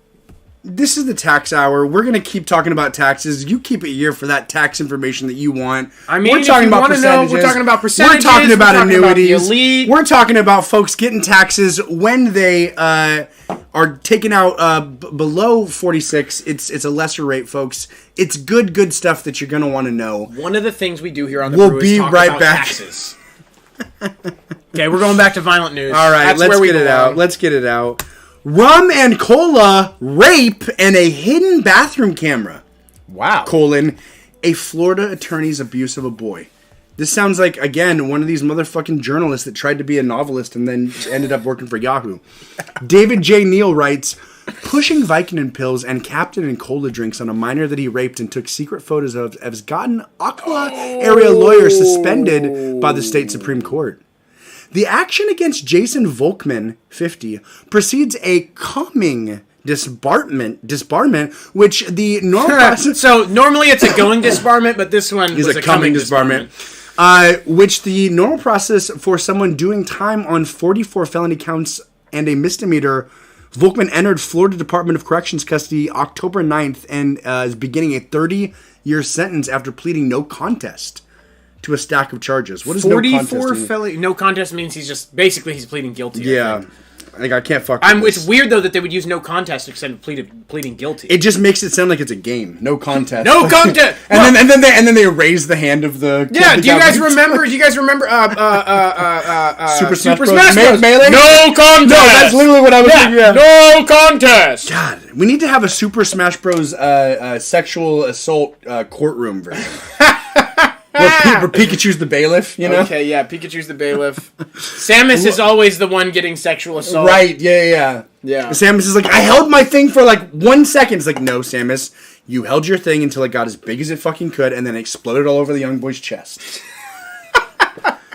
this is the tax hour. We're going to keep talking about taxes. You keep it here for that tax information that you want. I mean, we're talking about percentages. We're talking about percentages. We're talking about annuities. About the elite. We're talking about folks getting taxes when they are taken out below 46. It's a lesser rate, folks. It's good stuff that you're going to want to know. One of the things we do here on the Brew is talk about taxes. Okay, we're going back to violent news. All right, let's get it out. Rum and cola, rape, and a hidden bathroom camera. Wow. A Florida attorney's abuse of a boy. This sounds like, again, one of these motherfucking journalists that tried to be a novelist and then ended up working for Yahoo. David J. Neal writes, pushing Vicodin pills and Captain and cola drinks on a minor that he raped and took secret photos of has gotten Ocala area lawyer suspended by the state Supreme Court. The action against Jason Volkman, 50, precedes a calming disbarment, which the normal process... So normally it's a going disbarment, but this one was a coming disbarment. Which the normal process for someone doing time on 44 felony counts and a misdemeanor. Volkman entered Florida Department of Corrections custody October 9th and is beginning a 30-year sentence after pleading no contest to a stack of charges. What is 44 felony? No contest means he's pleading guilty. Yeah. I can't fuck with this. It's weird, though, that they would use no contest instead of pleading guilty. It just makes it sound like it's a game. No contest. No contest! and then they raise the hand of the... Yeah, do you guys remember... Super Smash Bros. Melee? No contest! No, that's literally what I was thinking. Yeah. No contest! God, we need to have a Super Smash Bros. Sexual assault courtroom version. Where Pikachu's the bailiff, you know? Okay, yeah, Pikachu's the bailiff. Samus is always the one getting sexual assault. Right, yeah. Samus is like, I held my thing for like 1 second. It's like, no, Samus, you held your thing until it got as big as it fucking could and then exploded all over the young boy's chest.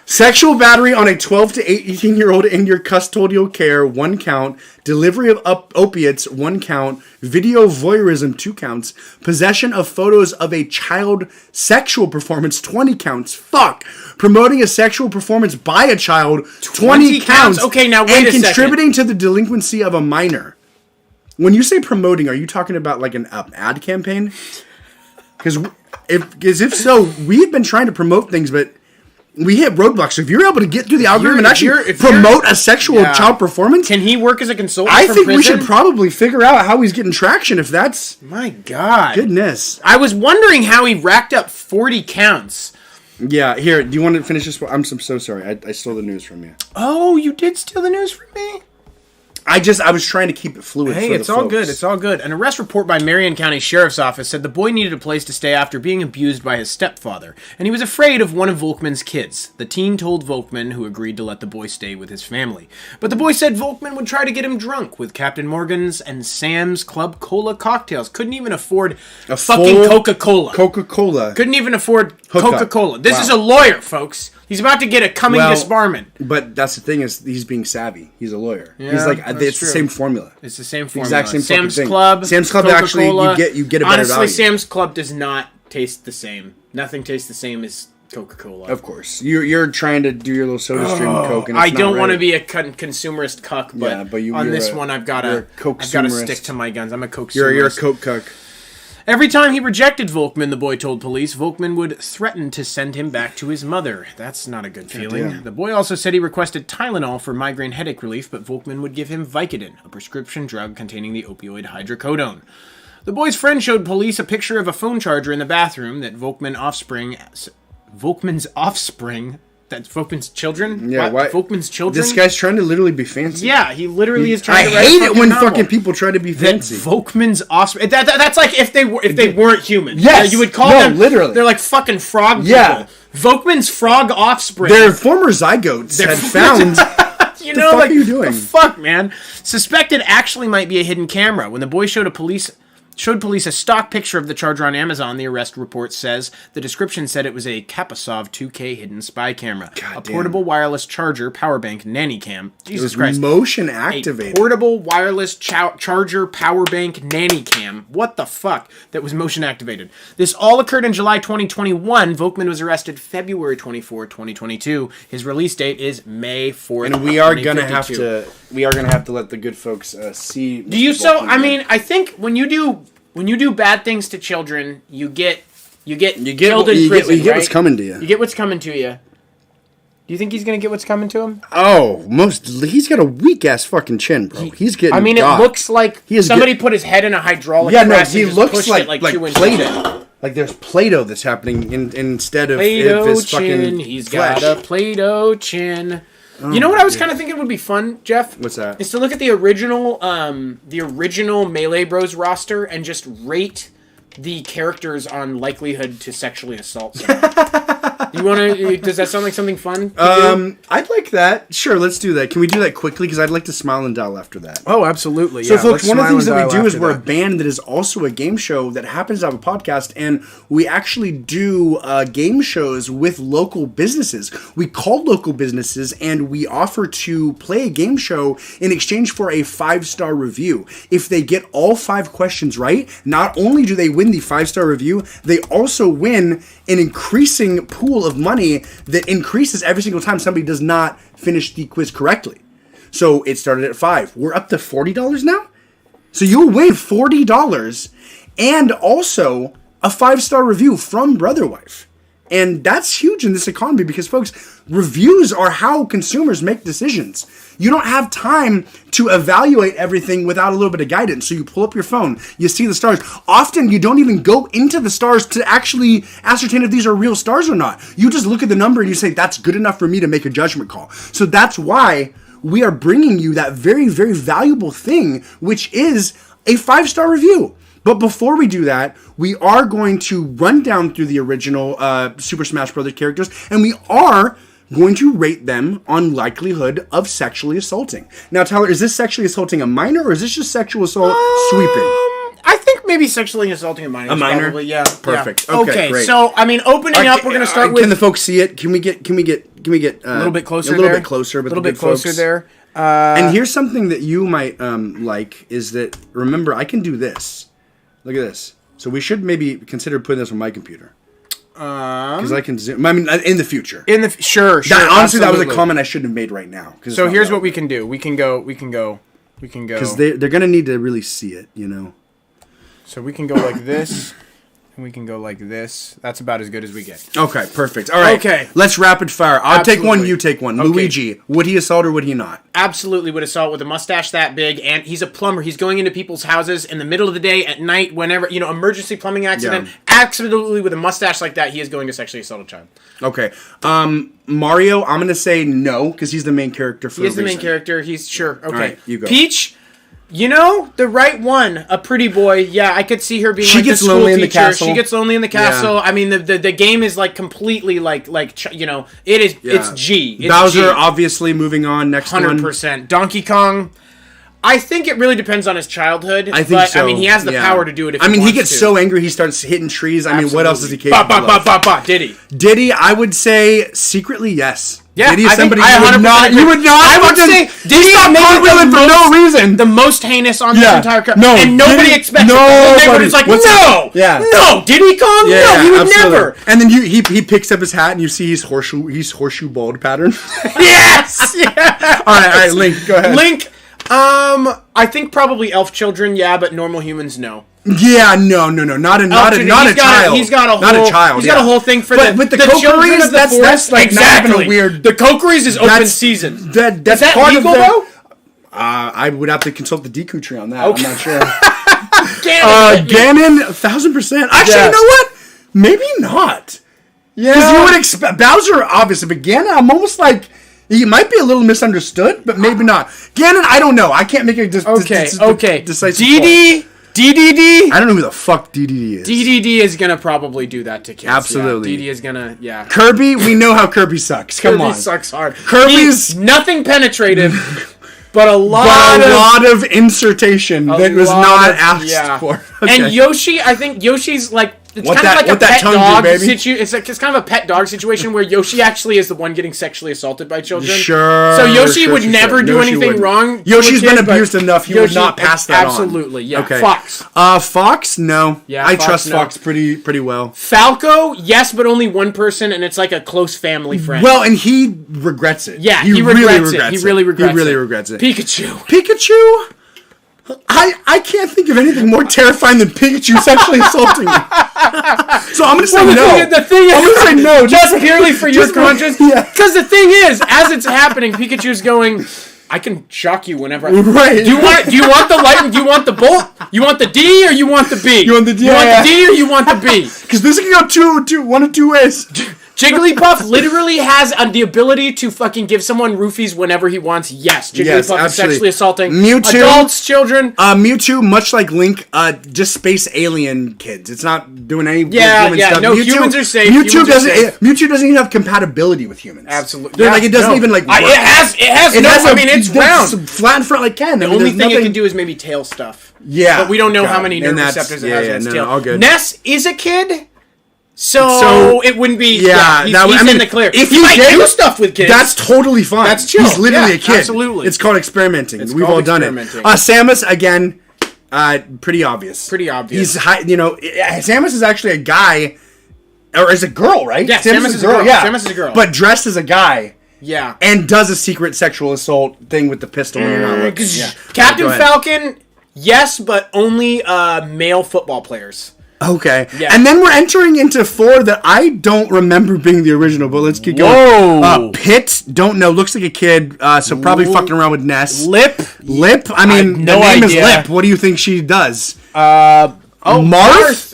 Sexual battery on a 12 to 18-year-old in your custodial care, 1 count. Delivery of opiates, 1 count. Video voyeurism, 2 counts. Possession of photos of a child sexual performance, 20 counts. Fuck. Promoting a sexual performance by a child, 20 counts. Okay, now wait a second. And contributing to the delinquency of a minor. When you say promoting, are you talking about like an ad campaign? Because if so, we've been trying to promote things, but... we hit roadblocks. So if you're able to get through the algorithm and actually promote a sexual child performance... Can he work as a consultant I from think prison? We should probably figure out how he's getting traction if that's... My God. Goodness. I was wondering how he racked up 40 counts. Yeah, here, do you want to finish this? I'm so sorry. I stole the news from you. Oh, you did steal the news from me? I was trying to keep it fluid. Hey, it's all good. It's all good. An arrest report by Marion County Sheriff's Office said the boy needed a place to stay after being abused by his stepfather, and he was afraid of one of Volkman's kids. The teen told Volkman, who agreed to let the boy stay with his family. But the boy said Volkman would try to get him drunk with Captain Morgan's and Sam's Club Cola cocktails. Couldn't even afford a fucking Coca-Cola. Coca-Cola. Couldn't even afford Coca-Cola. This is a lawyer, folks. He's about to get a coming disbarment. But that's the thing is he's being savvy. He's a lawyer. Yeah, he's like it's true. The same formula. It's the same formula. Exact same Sam's thing. Club. Sam's Club Coca-Cola. actually you get a better value. Honestly, Sam's Club does not taste the same. Nothing tastes the same as Coca-Cola. Of course, you're trying to do your little soda stream with Coke. And I don't want to be a consumerist cuck, but, but on this one I've got to stick to my guns. I'm a Coke. You're a Coke cuck. Every time he rejected Volkman, the boy told police, Volkman would threaten to send him back to his mother. That's not a good feeling. damn. The boy also said he requested Tylenol for migraine headache relief, but Volkman would give him Vicodin, a prescription drug containing the opioid hydrocodone. The boy's friend showed police a picture of a phone charger in the bathroom that Volkman's offspring, that's Volkman's children? Yeah, why? Volkman's children? This guy's trying to literally be fancy. Yeah, he literally is I trying to write hate a it when novel. fucking people try to be fancy. Volkman's offspring. That's like if they weren't human. Yes. You would call No, them. literally. They're like fucking frog Yeah. people. Volkman's frog offspring. Their former zygotes had found... you the know, fuck like are you doing? the fuck, man. Suspected actually might be a hidden camera. When the boy showed police a stock picture of the charger on Amazon, the arrest report says the description said it was a Kapasov 2K hidden spy camera, a portable wireless charger power bank nanny cam. Jesus Christ. Motion A activated. portable wireless charger power bank nanny cam. What the fuck? That was motion activated. This all occurred in July 2021. Volkman was arrested February 24, 2022. His release date is May 4th. And we are gonna have to let the good folks see. Do you so? I mean, I think when you do bad things to children, you get killed in prison. You get right? what's coming to you. You get what's coming to you. Do you think he's gonna get what's coming to him? Oh, he's got a weak ass fucking chin, bro. He's getting. I mean, got. it looks like somebody put his head in a hydraulic press. he and just looks pushed like it like 2 inches. Play-Doh. Like there's Play-Doh that's happening instead of Play-Doh his chin. fucking He's flesh. got a Play-Doh chin. You know what I was kind of thinking would be fun, Jeff? What's that? Is to look at the original Melee Bros roster and just rate the characters on likelihood to sexually assault someone. You want to? Does that sound like something fun? I'd like that. Sure, let's do that. Can we do that quickly? Because I'd like to smile and dial after that. Oh, absolutely. So, folks, one of the things that we do is we're a band that is also a game show that happens to have a podcast, and we actually do game shows with local businesses. We call local businesses, and we offer to play a game show in exchange for a 5-star review. If they get all 5 questions right, not only do they win the 5-star review, they also win an increasing pool of money that increases every single time somebody does not finish the quiz correctly. So it started at $5. We're up to $40 now? So you'll win $40 and also a 5-star review from Brotherwife. And that's huge in this economy because, folks, reviews are how consumers make decisions. You don't have time to evaluate everything without a little bit of guidance. So you pull up your phone, you see the stars. Often you don't even go into the stars to actually ascertain if these are real stars or not. You just look at the number and you say, that's good enough for me to make a judgment call. So that's why we are bringing you that very, very valuable thing, which is a 5-star review. But before we do that, we are going to run down through the original Super Smash Bros. Characters, and we are going to rate them on likelihood of sexually assaulting. Now, Tyler, is this sexually assaulting a minor, or is this just sexual assault sweeping? I think maybe sexually assaulting a minor. A minor? Probably, yeah. Perfect. Yeah. Okay, great. So, I mean, opening up, we're going to start with... Can the folks see it? Can we get a little bit closer a little bit closer, a but little the bit good closer folks. there. And here's something that you might like, is that, remember, I can do this. Look at this. So we should maybe consider putting this on my computer. Because I can zoom. I mean, in the future. Sure. Honestly, absolutely. that was a comment I shouldn't have made right now. So here's what we can do. We can go. Because they're going to need to really see it, you know. So we can go like this. And we can go like this. That's about as good as we get. Okay, perfect. All right. Okay. Let's rapid fire. I'll take one, Absolutely. you take one. Okay. Luigi, would he assault or would he not? Absolutely would assault with a mustache that big, and he's a plumber. He's going into people's houses in the middle of the day, at night, whenever, emergency plumbing accident. Yeah. Absolutely, with a mustache like that, he is going to sexually assault a child. Okay. Mario, I'm going to say no, because he's the main character for He is a the main reason. character. He's sure. Okay. All right, you go. Peach, the right one, a pretty boy. Yeah, I could see her being She like gets the school lonely in teacher. the castle. She gets lonely in the castle. Yeah. I mean, the game is like completely it is. Yeah. It's G. It's Bowser, G. obviously, moving on. Next one. 100%. Donkey Kong. I think it really depends on his childhood. I think so. I mean, he has the yeah. power to do it if I mean, he he wants gets to. so angry he starts hitting trees. I mean, what else is he capable of? Diddy. Diddy, I would say secretly yes. Yeah, Diddy is I think somebody I you would 100% not. agree. You would not. I would fucking- say Diddy stop made it cartwheeling the for no most- reason. The most heinous on this Yeah. entire country. No, and nobody Diddy- expects it. nobody. Everybody's like, What's no, that? Yeah. no, Diddy Kong, no, he would absolutely. never. And then he picks up his hat and you see his horseshoe bald pattern. Yes. Yeah. all right, Link, go ahead. Link. I think probably elf children, yeah, but normal humans, no. Yeah, no, not a child. He's got a whole. Not a child. He's got a whole thing for but with the cokeries. That's like exactly. not even a weird. The cokeries is open season. That's is that part legal of the, though? I would have to consult the Deku tree on that. Okay. I'm not sure. Ganon, 1,000%. Actually, you know what? Maybe not. Yeah. Because you would expect Bowser, obviously, but Ganon, I'm almost like he might be a little misunderstood, but maybe not. Ganon, I don't know. I can't make a decisive DDD. I don't know who the fuck DDD is. DDD is gonna probably do that to kids. Absolutely. Yeah. DDD is gonna. Yeah. Kirby, we know how Kirby sucks. Come on. Kirby sucks hard. Kirby's nothing penetrative, but a lot of insertion that was not asked for. Okay. And Yoshi, I think Yoshi's like. It's what kind of like a pet dog situation. It's kind of a pet dog situation where Yoshi actually is the one getting sexually assaulted by children. Sure. So Yoshi would never do anything wrong. Yoshi's been abused enough. He would not pass that on. Absolutely. Yeah. Okay. Fox. Fox? No. Yeah. I trust Fox pretty well. Falco? Yes, but only one person, and it's like a close family friend. Well, and he regrets it. Yeah, he regrets it. He really regrets it. Pikachu. Pikachu? I can't think of anything more terrifying than Pikachu sexually assaulting me. So I'm gonna say no. The thing is, I'm gonna say no, just purely for your conscience. Yeah. Because the thing is, as it's happening, Pikachu's going, I can shock you whenever. Right. Do you want the light? Do you want the bolt? You want the D or you want the B? You want the D? You want the D or you want the B? Because this can go one of two ways. Jigglypuff literally has the ability to fucking give someone roofies whenever he wants. Yes, Jigglypuff is sexually assaulting Mewtwo, adults, children. Mewtwo, much like Link, just space alien kids. It's not doing any human stuff. No, humans are safe. Mewtwo doesn't even have compatibility with humans. Absolutely, like it doesn't even like. Work. It's round, it's flat in front like Ken. The only thing it can do is maybe tail stuff. Yeah, but we don't know how many nerve receptors it has in its tail. All good. Ness is a kid. So it wouldn't be. He's in the clear. If he might do stuff with kids. That's totally fine. That's chill. He's literally a kid. Absolutely. It's called experimenting. We've all done it. Samus again. Pretty obvious. He's Samus is actually a guy, or is a girl, right? Yeah, Samus is a girl. Yeah, Samus is a girl. But dressed as a guy. Yeah. And does a secret sexual assault thing with the pistol. Captain Falcon, yes, but only male football players. Okay. Yeah. And then we're entering into 4 that I don't remember being the original, but let's keep going. Whoa. Pitt, don't know. Looks like a kid, so probably fucking around with Ness. Lip? I mean, the name is Lip. What do you think she does? Marth?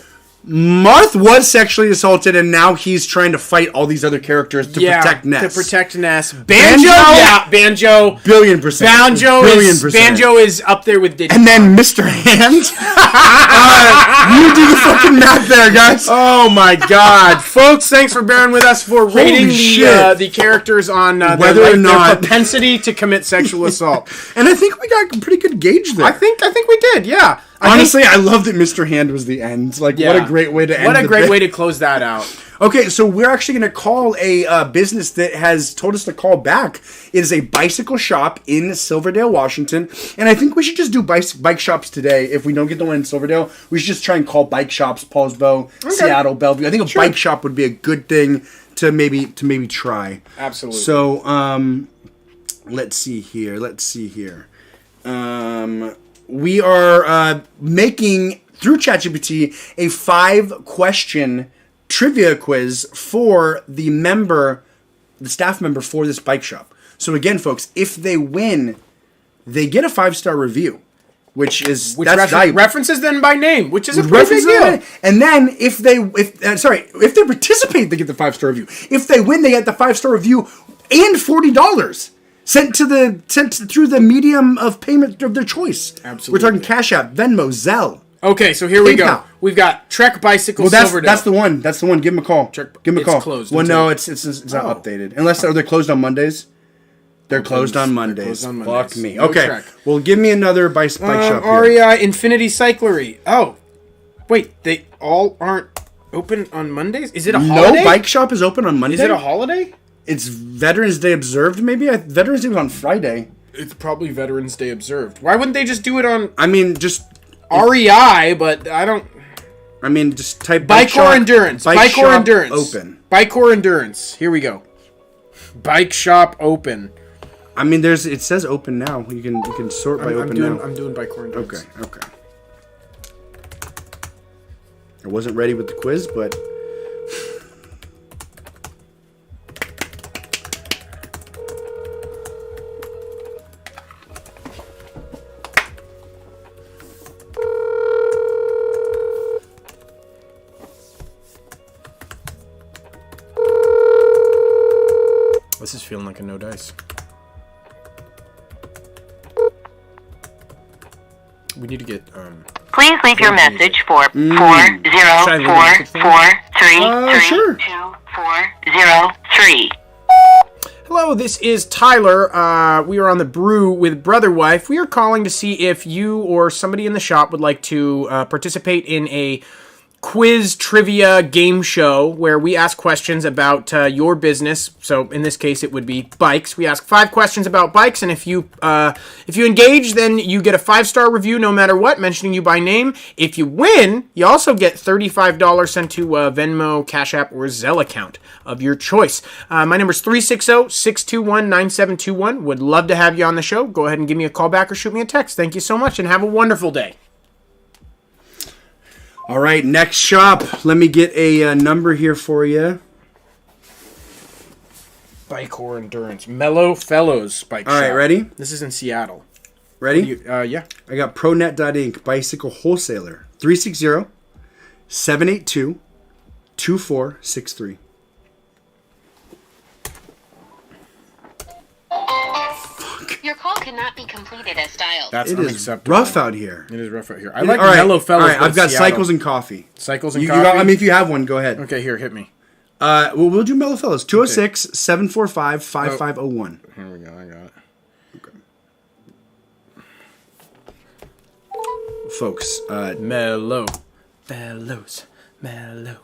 Marth was sexually assaulted, and now he's trying to fight all these other characters to protect Ness. To protect Ness. Banjo? Yeah, Banjo. $1,000,000,000%. Banjo is up there with Digimon. And then Mr. Hand. You do the fucking math there, guys. Oh my god. Folks, thanks for bearing with us for rating the characters on whether or not their propensity to commit sexual assault. And I think we got a pretty good gauge there. I think we did, yeah. Honestly, I love that Mr. Hand was the end. Like, what a great way to end. What a great way to close that out. Okay, so we're actually going to call a business that has told us to call back. It is a bicycle shop in Silverdale, Washington. And I think we should just do bike shops today. If we don't get the one in Silverdale, we should just try and call bike shops, Paulsbo, Seattle, Bellevue. I think a bike shop would be a good thing to maybe try. Absolutely. So, let's see here. We are making, through ChatGPT, a 5-question trivia quiz for the staff member for this bike shop. So again, folks, if they win, they get a 5-star review, that's references them by name, which is a pretty big deal. And then if they participate, they get the 5-star review. If they win, they get the 5-star review and $40. Sent through the medium of payment of their choice. Absolutely. We're talking Cash App, Venmo, Zelle. Okay, so here we go. We've got Trek Bicycle Silverdale. That's the one. That's the one. Give them a call. Give them a call. It's closed. Well, no, it's not updated. Unless they're closed on Mondays. They're closed on Mondays. Fuck me. No okay. Trek. Well, give me another bike shop here. REI Infinity Cyclery. Oh, wait. They all aren't open on Mondays? Is it a holiday? No bike shop is open on Monday? Is it a holiday? It's Veterans Day observed, maybe? Veterans Day was on Friday. It's probably Veterans Day observed. Why wouldn't they just do it on... I mean, just... REI, but I don't... I mean, just type... Bike-Or Endurance. Bike-Or Endurance. Open. Bike-Or Endurance. Here we go. Bike shop open. I mean, it says open now. You can sort by open now. I'm doing Bike-Or Endurance. Okay. I wasn't ready with the quiz, but... This is feeling like a no dice. We need to get Please leave your message for 404433 sure. 2403. Hello, this is Tyler. We are on the Brew with Brotherwife. We are calling to see if you or somebody in the shop would like to participate in a quiz trivia game show where we ask questions about your business. So in this case, it would be bikes. We ask 5 questions about bikes, and if you engage, then you get a 5-star review no matter what, mentioning you by name. If you win, you also get $35 sent to Venmo, Cash App, or Zelle account of your choice. My number is 360-621-9721. Would love to have you on the show. Go ahead and give me a call back or shoot me a text. Thank you so much, and have a wonderful day. All right, next shop. Let me get a number here for you. Bike or endurance. Mellow Fellows bike shop. All right, ready? This is in Seattle. Ready? Yeah. I got ProNet.Inc. Bicycle Wholesaler. 360-782-2463. Your call cannot be completed as dialed. That's It is unacceptable. rough out here. It is rough out here. I like All right, Mellow Fellows. All right, but I've got Seattle. Cycles and Coffee. Cycles and You coffee. got, I mean, if you have one, go ahead. Okay, here, hit me. Well, we'll do Mellow Fellows. 206-745-5501. Here we go. I got it. Folks, Mellow Fellows. Mellow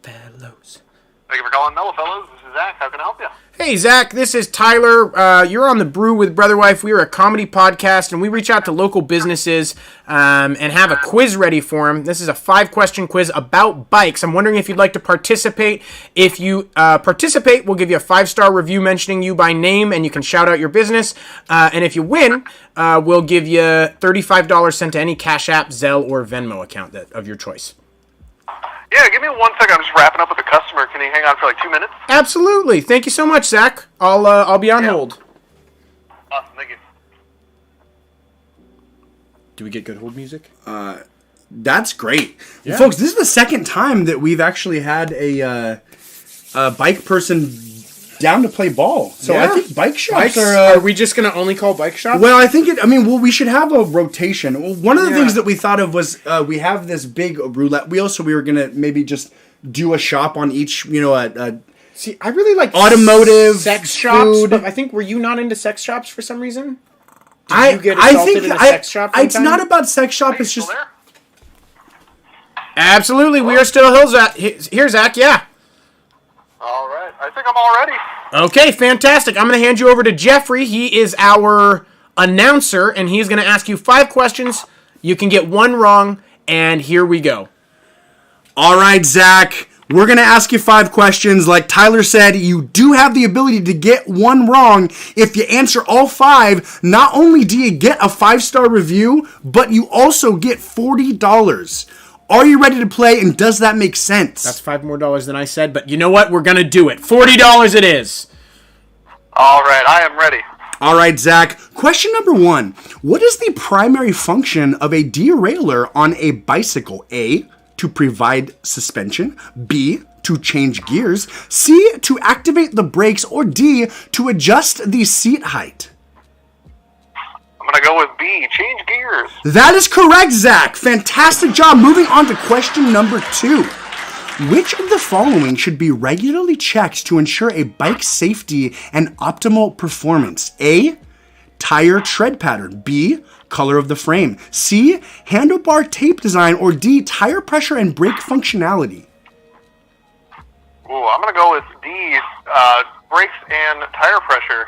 Fellows. Thank you for calling Mellow Fellows. This is Zach. How can I help you? Hey, Zach, this is Tyler. You're on the Brew with Brotherwife. We are a comedy podcast, and we reach out to local businesses and have a quiz ready for them. This is a 5-question quiz about bikes. I'm wondering if you'd like to participate. If you participate, we'll give you a 5-star review mentioning you by name, and you can shout out your business. And if you win, we'll give you $35 sent to any Cash App, Zelle, or Venmo account of your choice. Yeah, give me 1 second. I'm just wrapping up with the customer. Can you hang on for like 2 minutes? Absolutely. Thank you so much, Zach. I'll be on hold. Awesome. Thank you. Do we get good hold music? that's great. Yeah. Folks, this is the second time that we've actually had a bike person down to play ball. So I think bike shops are we just going to only call bike shops? Well, I think we should have a rotation. Well, one of the things that we thought of was we have this big roulette wheel, so we were going to maybe just do a shop on each, See, I really like automotive, sex shops, food. but I think, were you not into sex shops for some reason? Did you get assaulted in a sex shop it's one not time? about sex shop, Are you it's still just... there? Absolutely, we are still here, Zach, yeah. All right. I think I'm all ready. Okay, fantastic. I'm going to hand you over to Jeffrey. He is our announcer, and he's going to ask you 5 questions. You can get 1 wrong, and here we go. All right, Zach, we're going to ask you 5 questions. Like Tyler said, you do have the ability to get 1 wrong. If you answer all 5, not only do you get a 5-star review, but you also get $40. Are you ready to play, and does that make sense? That's $5 more than I said, but you know what? We're going to do it. $40 it is. All right. I am ready. All right, Zach. Question number 1. What is the primary function of a derailleur on a bicycle? A, to provide suspension. B, to change gears. C, to activate the brakes. Or D, to adjust the seat height. I'm going to go with B. Change gears. That is correct, Zach. Fantastic job. Moving on to question number 2. Which of the following should be regularly checked to ensure a bike's safety and optimal performance? A, tire tread pattern. B, color of the frame. C, handlebar tape design. Or D, tire pressure and brake functionality. Ooh, I'm going to go with D. Brakes and tire pressure.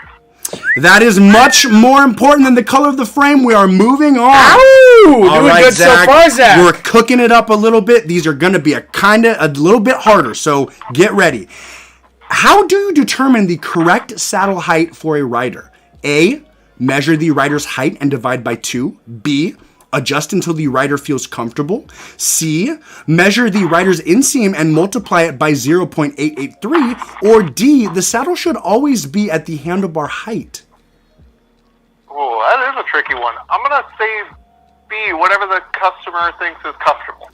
That is much more important than the color of the frame. We are moving on. Ow! All Doing right, good Zach, so far, Zach. We're cooking it up a little bit. These are going to be a little bit harder, so get ready. How do you determine the correct saddle height for a rider? A, measure the rider's height and divide by 2. B, adjust until the rider feels comfortable. C, measure the rider's inseam and multiply it by 0.883. Or D, the saddle should always be at the handlebar height. Ooh, that is a tricky one. I'm going to say B, whatever the customer thinks is comfortable.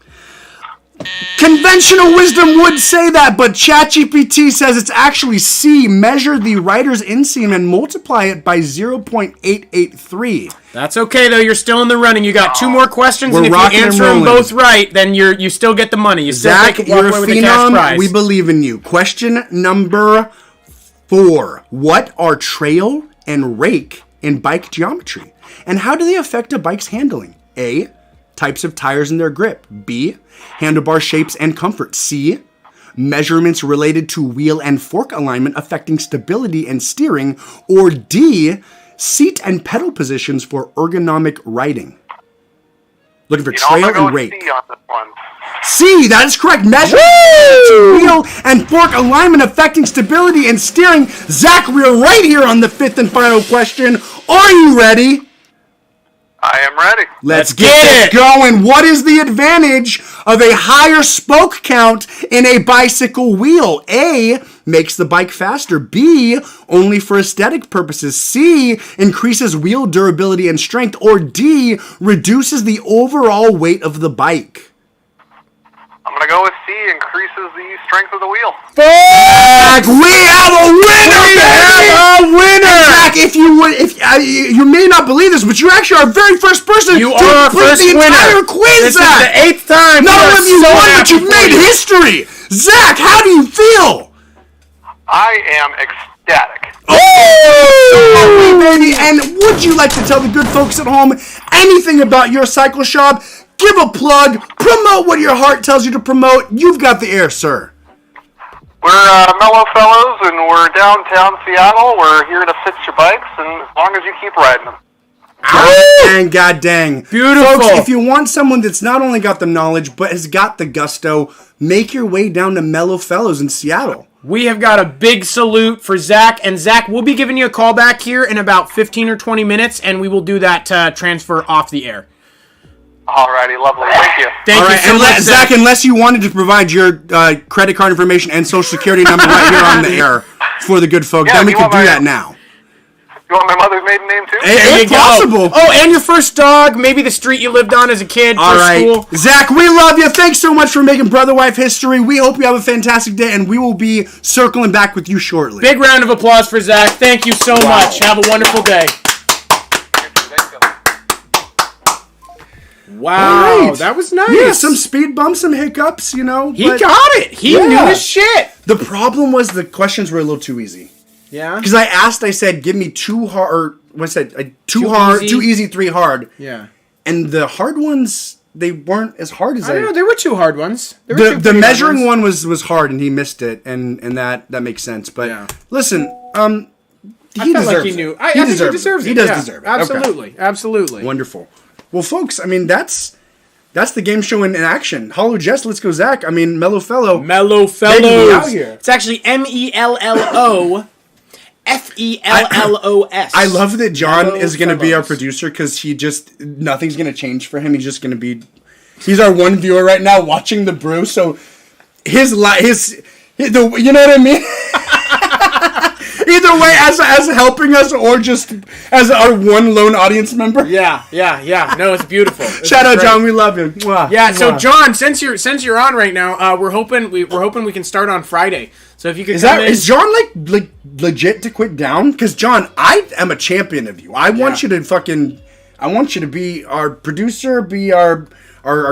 Conventional wisdom would say that, but ChatGPT says it's actually C. Measure the rider's inseam and multiply it by 0.883. That's okay, though. You're still in the running. You got 2 more questions, We're and if rocking you and answer them rolling. both right, then you still get the money. You still Zach, walk you're a away with the cash phenom. prize. We believe in you. Question number 4. What are trail and rake in bike geometry? And how do they affect a bike's handling? A, types of tires and their grip. B, handlebar shapes and comfort. C, measurements related to wheel and fork alignment affecting stability and steering. Or D, seat and pedal positions for ergonomic riding. Looking for I'm trail going to go and with rake. C on this one. C, that is correct. Measurements to wheel and fork alignment affecting stability and steering. Zach, we're right here on the 5th and final question. Are you ready? I am ready. Let's get this going. What is the advantage of a higher spoke count in a bicycle wheel? A, makes the bike faster. B, only for aesthetic purposes. C, increases wheel durability and strength. Or D, reduces the overall weight of the bike. I'm going to go with C, increases the strength of the wheel. Zach, we have a winner! Zach, if you may not believe this, but you actually are our very first person You to are our complete first the entire winner. quiz, This Zach. is the 8th time. Not We only are have you so won, but happy you've for made you. history. Zach, how do you feel? I am ecstatic. Oh, baby! And would you like to tell the good folks at home anything about your cycle shop? Give a plug, promote what your heart tells you to promote. You've got the air, sir. We're mellow fellows, and we're downtown Seattle. We're here to fix your bikes, and as long as you keep riding them. God dang. Beautiful. Folks, if you want someone that's not only got the knowledge, but has got the gusto, make your way down to Mellow Fellows in Seattle. We have got a big salute for Zach. And Zach, we'll be giving you a call back here in about 15 or 20 minutes, and we will do that transfer off the air. Alrighty, lovely. Thank you. Thank you so much, Zach, unless you wanted to provide your credit card information and social security number right here on the air for the good folks, Yeah, then we you could want do my- that now. You want my mother's maiden name, too? There If you possible. go. Oh, and your first dog, maybe the street you lived on as a kid, All first right. school. Zach, we love you. Thanks so much for making Brotherwife history. We hope you have a fantastic day, and we will be circling back with you shortly. Big round of applause for Zach. Thank you so much. Have a wonderful day. Wow, All right. that was nice. Yeah, some speed bumps, some hiccups, you know. He but got it. He Yeah. knew his shit. The problem was the questions were a little too easy. Yeah. Because I said, give me 2 hard, or what's that? Too 2 easy, 3 hard. Yeah. And the hard ones, they weren't as hard as I don't know. There were 2 hard ones. There were two The pretty hard measuring ones. one was hard, and he missed it, and that makes sense. But Yeah. I listen, he felt deserves like he it. knew. I think he deserves it. He does Yeah, deserve it. Absolutely. Okay. Absolutely. Wonderful. Well, folks, I mean, that's the game show in action. Hollow Jess, let's go, Zach. I mean, Mellow Fellow. Mellow Taking me Fellows. out here. It's actually MELLO FELLOS. I love that John Mellow is going to be our Fellows. producer because nothing's going to change for him. He's just going to be, he's our one viewer right now watching the brew. So you know what I mean? Either way, as helping us or just as our one lone audience member. Yeah. No, it's beautiful. Shout out, John. We love you. Mwah. Yeah. So, Mwah. John, since you're on right now, we're hoping we can start on Friday. So if you could come in. Is John like legit to quit down? Because John, I am a champion of you. I want you to be our producer, be our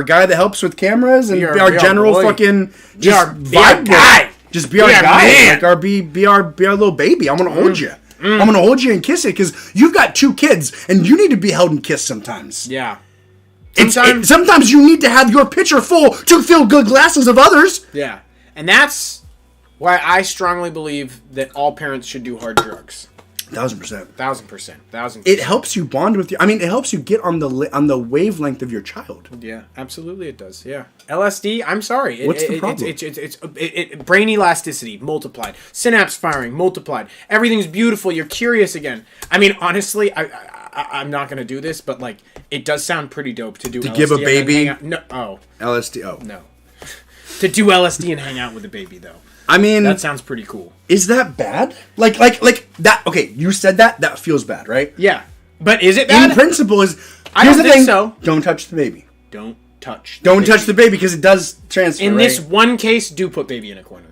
guy that helps with cameras, and be our general boy. fucking Be our vibe guy. Just be our Be our guy. man. Like be our little baby. I'm gonna hold you. I'm gonna hold you and kiss it because you've got 2 kids and you need to be held and kissed sometimes. Yeah. Sometimes you need to have your pitcher full to fill good glasses of others. Yeah. And that's why I strongly believe that all parents should do hard drugs. 1000%. 1000%. It helps you bond with your. I mean, it helps you get on the wavelength of your child. Yeah, absolutely it does. Yeah. LSD, I'm sorry. What's the problem? It's brain elasticity multiplied. Synapse firing multiplied. Everything's beautiful. You're curious again. I mean, honestly, I'm not gonna do this, but like it does sound pretty dope to do. To LSD give a and then baby? hang out. No, LSD. Oh, no. To do LSD and hang out with a baby though. I mean, That sounds pretty cool. is that bad? Like that? Okay, you said that. That feels bad, right? Yeah, but is it bad? In principle, is I here's don't the think thing, so. Don't touch the baby. Don't touch. Don't touch the baby because it does transfer. In right? this one case, do put baby in a corner.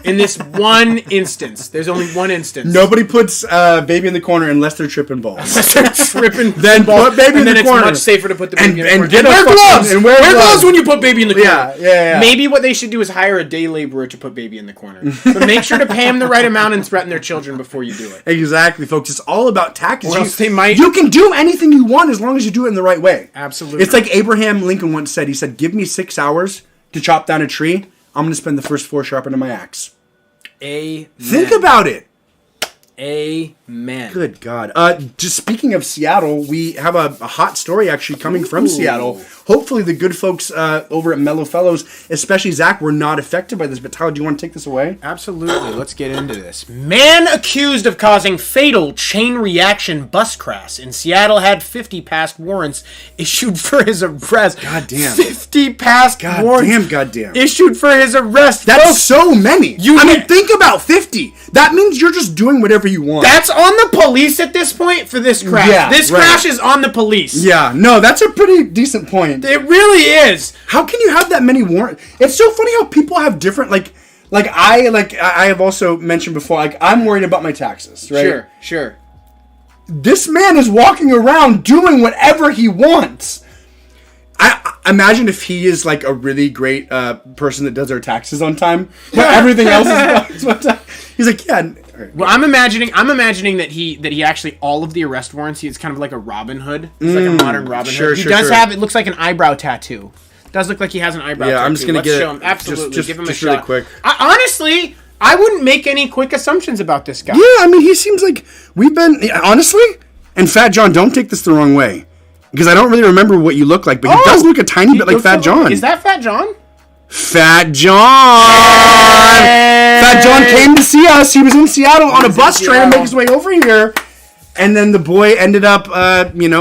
In this one instance, there's only one instance. Nobody puts baby in the corner unless they're tripping balls. They're tripping. Then put baby in and then the it's corner. much safer to put the baby in the and corner. get wear a fucking- gloves. and wear wear gloves gloves when you put baby in the corner. Yeah. Maybe what they should do is hire a day laborer to put baby in the corner. But make sure to pay them the right amount and threaten their children before you do it. Exactly, folks. It's all about tactics. Or else they might- You can do anything you want as long as you do it in the right way. Absolutely. It's like Abraham Lincoln once said. He said, "Give me 6 hours to chop down a tree. I'm going to spend the first 4 sharpening my axe." Amen. Think about it. Amen. Good God. Just speaking of Seattle, we have a hot story actually coming from Seattle. Hopefully the good folks over at Mellow Fellows, especially Zach, were not affected by this. But Tyler, do you want to take this away? Absolutely. Let's get into this. Man accused of causing fatal chain reaction bus crash in Seattle had 50 past warrants issued for his arrest. God damn. 50 past warrants Goddamn. issued for his arrest. That's Folks, so many. I mean, think about 50. That means you're just doing whatever you want. that's on the police at this point for this crash. Yeah, this right. crash is on the police. Yeah, no, that's a pretty decent point. It really is. How can you have that many warrants? It's so funny how people have different I have also mentioned before, like I'm worried about my taxes, right? Sure. This man is walking around doing whatever he wants. I imagine if he is like a really great person that does their taxes on time, but everything else is on time. He's like, yeah. All right. Well, I'm imagining that he actually all of the arrest warrants. He's kind of like a Robin Hood. It's like a modern Robin Hood. He does have. It looks like an eyebrow tattoo. Does look like he has an eyebrow tattoo. Yeah, I'm just gonna Let's get show it. him. Absolutely, Just give him a really shot. quick. Honestly, I wouldn't make any quick assumptions about this guy. Yeah, I mean, he seems like we've been honestly. And Fat John, don't take this the wrong way, because I don't really remember what you look like, but he does look a tiny bit like Fat John. Is that Fat John? Fat John? Fat John came to see us. He was in Seattle on a bus trying to make his way over here. And then the boy ended up,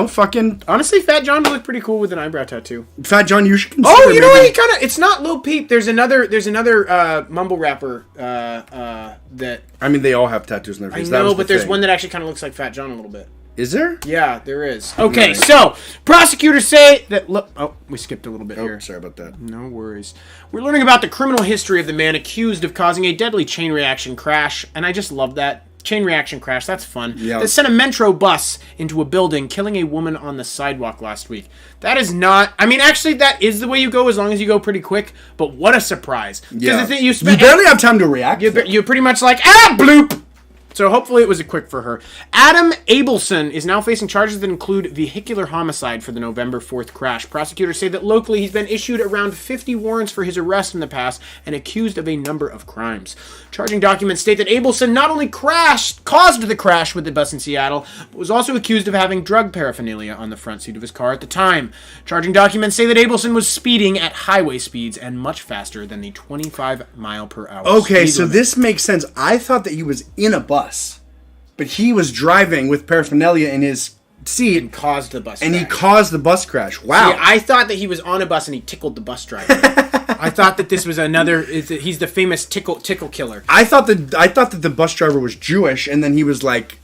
fucking... Honestly, Fat John would look pretty cool with an eyebrow tattoo. Fat John, you should consider... Oh, you know what? maybe- He kind of... It's not Lil Peep. There's another mumble rapper that... I mean, they all have tattoos on their I face. That know, was but the there's thing. one that actually kind of looks like Fat John a little bit. Is there? Yeah, there is. Okay, Right. so prosecutors say that. Look, we skipped a little bit here. Sorry about that. No worries. We're learning about the criminal history of the man accused of causing a deadly chain reaction crash, and I just love that. Chain reaction crash, that's fun. Yeah. That sent a metro bus into a building, killing a woman on the sidewalk last week. That is not... I mean, actually, that is the way you go as long as you go pretty quick, but what a surprise. 'Cause Yeah. the thing, you barely have time to react. You're pretty much like, bloop! So hopefully it was a quick for her. Adam Abelson is now facing charges that include vehicular homicide for the November 4th crash. Prosecutors say that locally he's been issued around 50 warrants for his arrest in the past and accused of a number of crimes. Charging documents state that Abelson not only caused the crash with the bus in Seattle, but was also accused of having drug paraphernalia on the front seat of his car at the time. Charging documents say that Abelson was speeding at highway speeds and much faster than the 25 mile per hour Okay, speed so limit. this makes sense. I thought that he was in a bus, but he was driving with paraphernalia in his seat, And caused the bus and he crash. caused the bus crash. Wow. See, I thought that he was on a bus and he tickled the bus driver. I thought that this was he's the famous tickle killer. I thought that the bus driver was Jewish, and then he was like,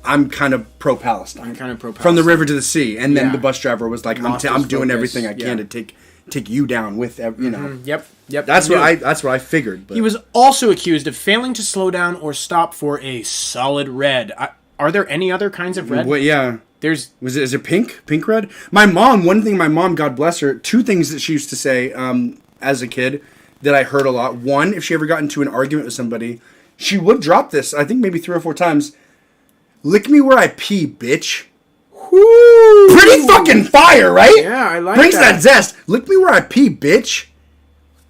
"I'm kind of pro-Palestine." From the river to the sea, and then Yeah. the bus driver was like, Lost I'm his doing focus, everything I can yeah. to take you down with Yep. That's what I figured. But. He was also accused of failing to slow down or stop for a solid red. Are there any other kinds of red? What, yeah. There's Is it pink red? My mom, God bless her, two things that she used to say as a kid that I heard a lot. One, if she ever got into an argument with somebody, she would drop this, I think maybe 3 or 4 times. Lick me where I pee, bitch. Woo! Pretty fucking fire, right? Yeah, I like Brings that. zest. Lick me where I pee, bitch.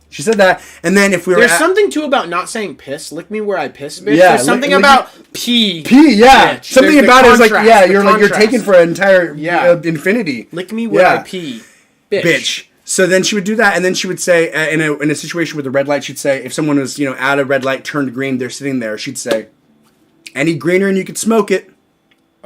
She said that, and then if we were There's something too about not saying piss. Lick me where I piss, bitch. Yeah, There's something lick- about pee. Pee, yeah. Bitch. Something There's the about it is like, contrast, yeah, the you're contrast. taken for an entire Yeah. infinity. Lick me where Yeah. I pee, bitch. Bitch. So then she would do that, and then she would say, in a situation with a red light, she'd say, if someone was, at a red light, turned green, they're sitting there, she'd say, any greener and you could smoke it.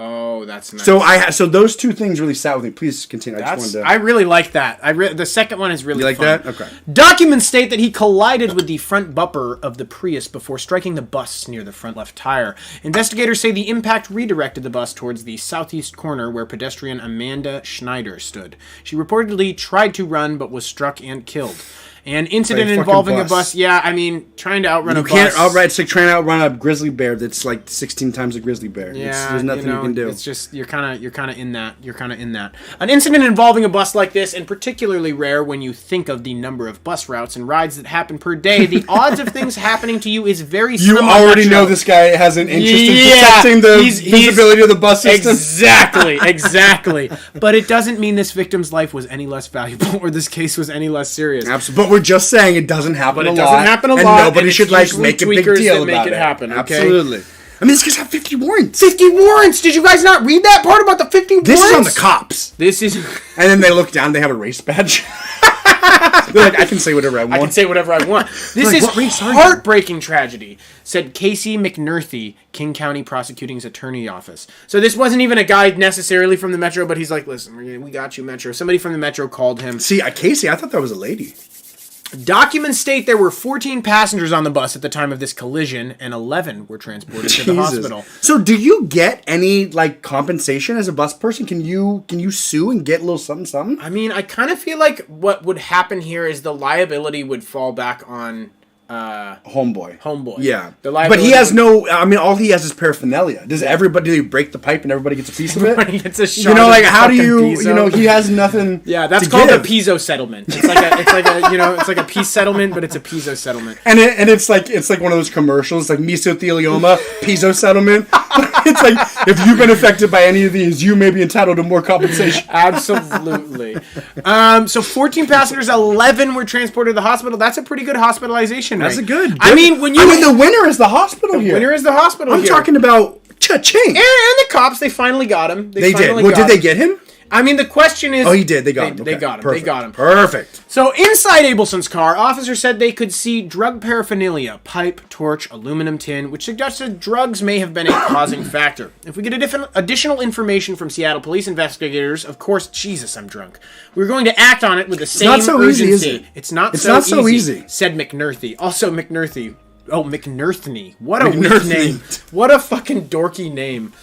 Oh, that's nice. So those two things really sat with me. Please continue. I really like that. The second one is really You like fun. that? Okay. Documents state that he collided with the front bumper of the Prius before striking the bus near the front left tire. Investigators say the impact redirected the bus towards the southeast corner where pedestrian Amanda Schneider stood. She reportedly tried to run but was struck and killed. An incident involving a bus. Yeah, I mean, trying to outrun a bus. You can't outright. It's like trying to outrun a grizzly bear that's like 16 times a grizzly bear. Yeah, there's nothing you can do. It's just you're kind of in that. You're kind of in that. An incident involving a bus like this, and particularly rare when you think of the number of bus routes and rides that happen per day. The odds of things happening to you is very slim. You already know this guy has an interest in protecting the visibility of the bus system. Exactly. But it doesn't mean this victim's life was any less valuable or this case was any less serious. Absolutely. But we're just saying it doesn't happen a lot. It doesn't happen a lot. And nobody and should like make a big deal that about make it happen. Okay? Absolutely. I mean, this guy's got 50 warrants. 50 warrants! Did you guys not read that part about the 50 warrants? This is on the cops. This is... And then they look down, they have a race badge. They're like, I can say whatever I want. I can say whatever I want. This is heartbreaking tragedy, said Casey McNerthy, King County Prosecuting's Attorney Office. So this wasn't even a guy necessarily from the Metro, but he's like, listen, we got you, Metro. Somebody from the Metro called him. See, Casey, I thought that was a lady. Documents state there were 14 passengers on the bus at the time of this collision, and 11 were transported to the hospital. So, do you get any like compensation as a bus person? Can you sue and get a little something? I mean, I kind of feel like what would happen here is the liability would fall back on Homeboy. Yeah. But he has no. I mean, all he has is paraphernalia. Does everybody? Do you break the pipe and everybody gets a piece of it? Everybody gets a shot. Like how do you? Piezo. He has nothing. Yeah, that's called a piezo settlement. It's like a peace settlement, but it's a piezo settlement. And it's like one of those commercials, like mesothelioma piezo settlement. It's like if you've been affected by any of these, you may be entitled to more compensation. Absolutely. So 14 passengers, 11 were transported to the hospital. That's a pretty good hospitalization rate. That's a good. I mean, the winner is the hospital here. The winner is the hospital I'm talking about cha-ching. And the cops, they finally got him. They did. Well, did they get him? I mean, the question is... Oh, he did. They got him. They got him. Perfect. They got him. Perfect. So, inside Abelson's car, officers said they could see drug paraphernalia, pipe, torch, aluminum tin, which suggested drugs may have been a causing factor. If we get additional information from Seattle police investigators, of course, Jesus, I'm drunk. We're going to act on it with the same urgency. Easy, is it? It's not so easy, said McNerthy. Also, McNerthy. Oh, McNerthney. What a weak name. What a fucking dorky name.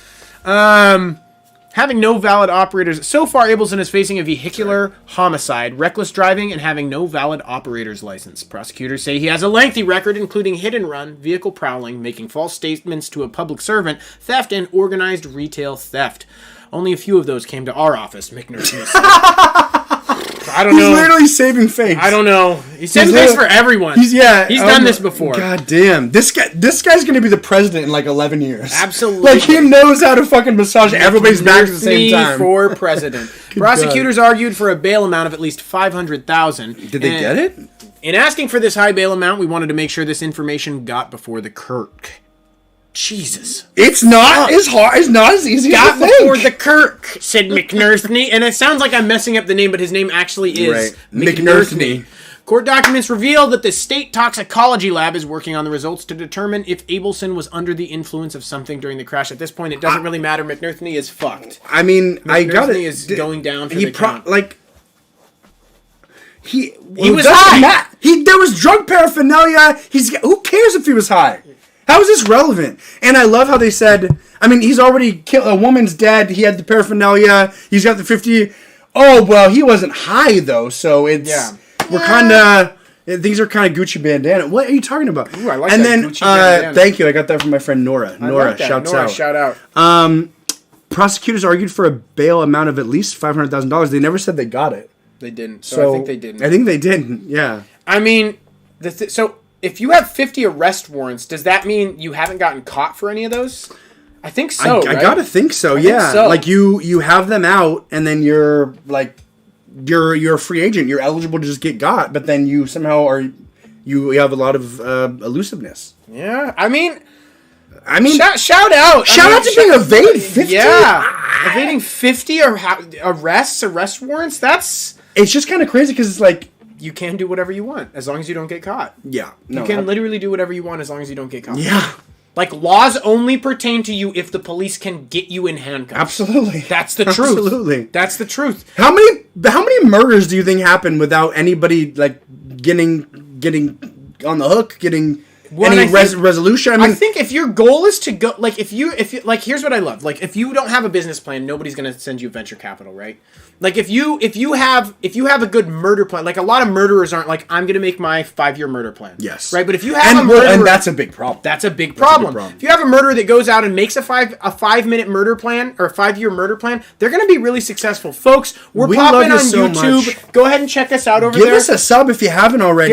Having no valid operators. So far, Abelson is facing a vehicular homicide, reckless driving, and having no valid operator's license. Prosecutors say he has a lengthy record, including hit and run, vehicle prowling, making false statements to a public servant, theft, and organized retail theft. Only a few of those came to our office, McNerthy said. I don't know. He's literally saving face. I don't know. He's saving face for everyone. He's done this before. God damn. This guy's going to be the president in like 11 years. Absolutely. Like he knows how to fucking massage everybody's back at the same time. For president. Prosecutors argued for a bail amount of at least $500,000. Did they get it? In asking for this high bail amount, we wanted to make sure this information got before the Kirk. Jesus. It's not as hard. It's not as easy as you think. Before the Kirk, said McNerthney. And it sounds like I'm messing up the name, but his name actually is McNerthney. Court documents reveal that the state toxicology lab is working on the results to determine if Abelson was under the influence of something during the crash. At this point, it doesn't really matter. McNerthney is fucked. I mean, I got it. McNerthney is going down for the count. He was high. There was drug paraphernalia. Who cares if he was high? How is this relevant? And I love how they said, I mean, he's already killed, a woman's dead, he had the paraphernalia, he's got the 50, oh, well, he wasn't high, though, so it's, we're kind of, these are kind of Gucci bandana. What are you talking about? Ooh, I like that Gucci bandana. Thank you, I got that from my friend Nora. Nora, shout out. Prosecutors argued for a bail amount of at least $500,000. They never said they got it. They didn't, so I think they didn't. I think they didn't, yeah. I mean, so... If you have 50 arrest warrants, does that mean you haven't gotten caught for any of those? I think so. I gotta think so. Yeah, like you have them out, and then you're a free agent. You're eligible to just get got, but then you somehow you have a lot of elusiveness. Yeah, I mean, shout out to being evading 50. Yeah, evading 50 arrest warrants. It's just kind of crazy because it's like. You can do whatever you want as long as you don't get caught. Yeah. You can literally do whatever you want as long as you don't get caught. Yeah. Like, laws only pertain to you if the police can get you in handcuffs. Absolutely. That's the truth. Absolutely. That's the truth. How many murders do you think happen without anybody like getting on the hook, getting any resolution? I think if your goal is to go, like, if you like, here's what I love. Like, if you don't have a business plan, nobody's gonna send you venture capital, right? Like, if you have a good murder plan, like, a lot of murderers aren't like, I'm gonna make my 5-year murder plan. Yes. Right. But if you have a murderer, and that's a big problem. That's a big problem. If you have a murderer that goes out and makes a 5-minute murder plan or a 5-year murder plan, they're going to be really successful. Folks, we're popping on YouTube. Go ahead and check us out over there. Give us a sub if you haven't already.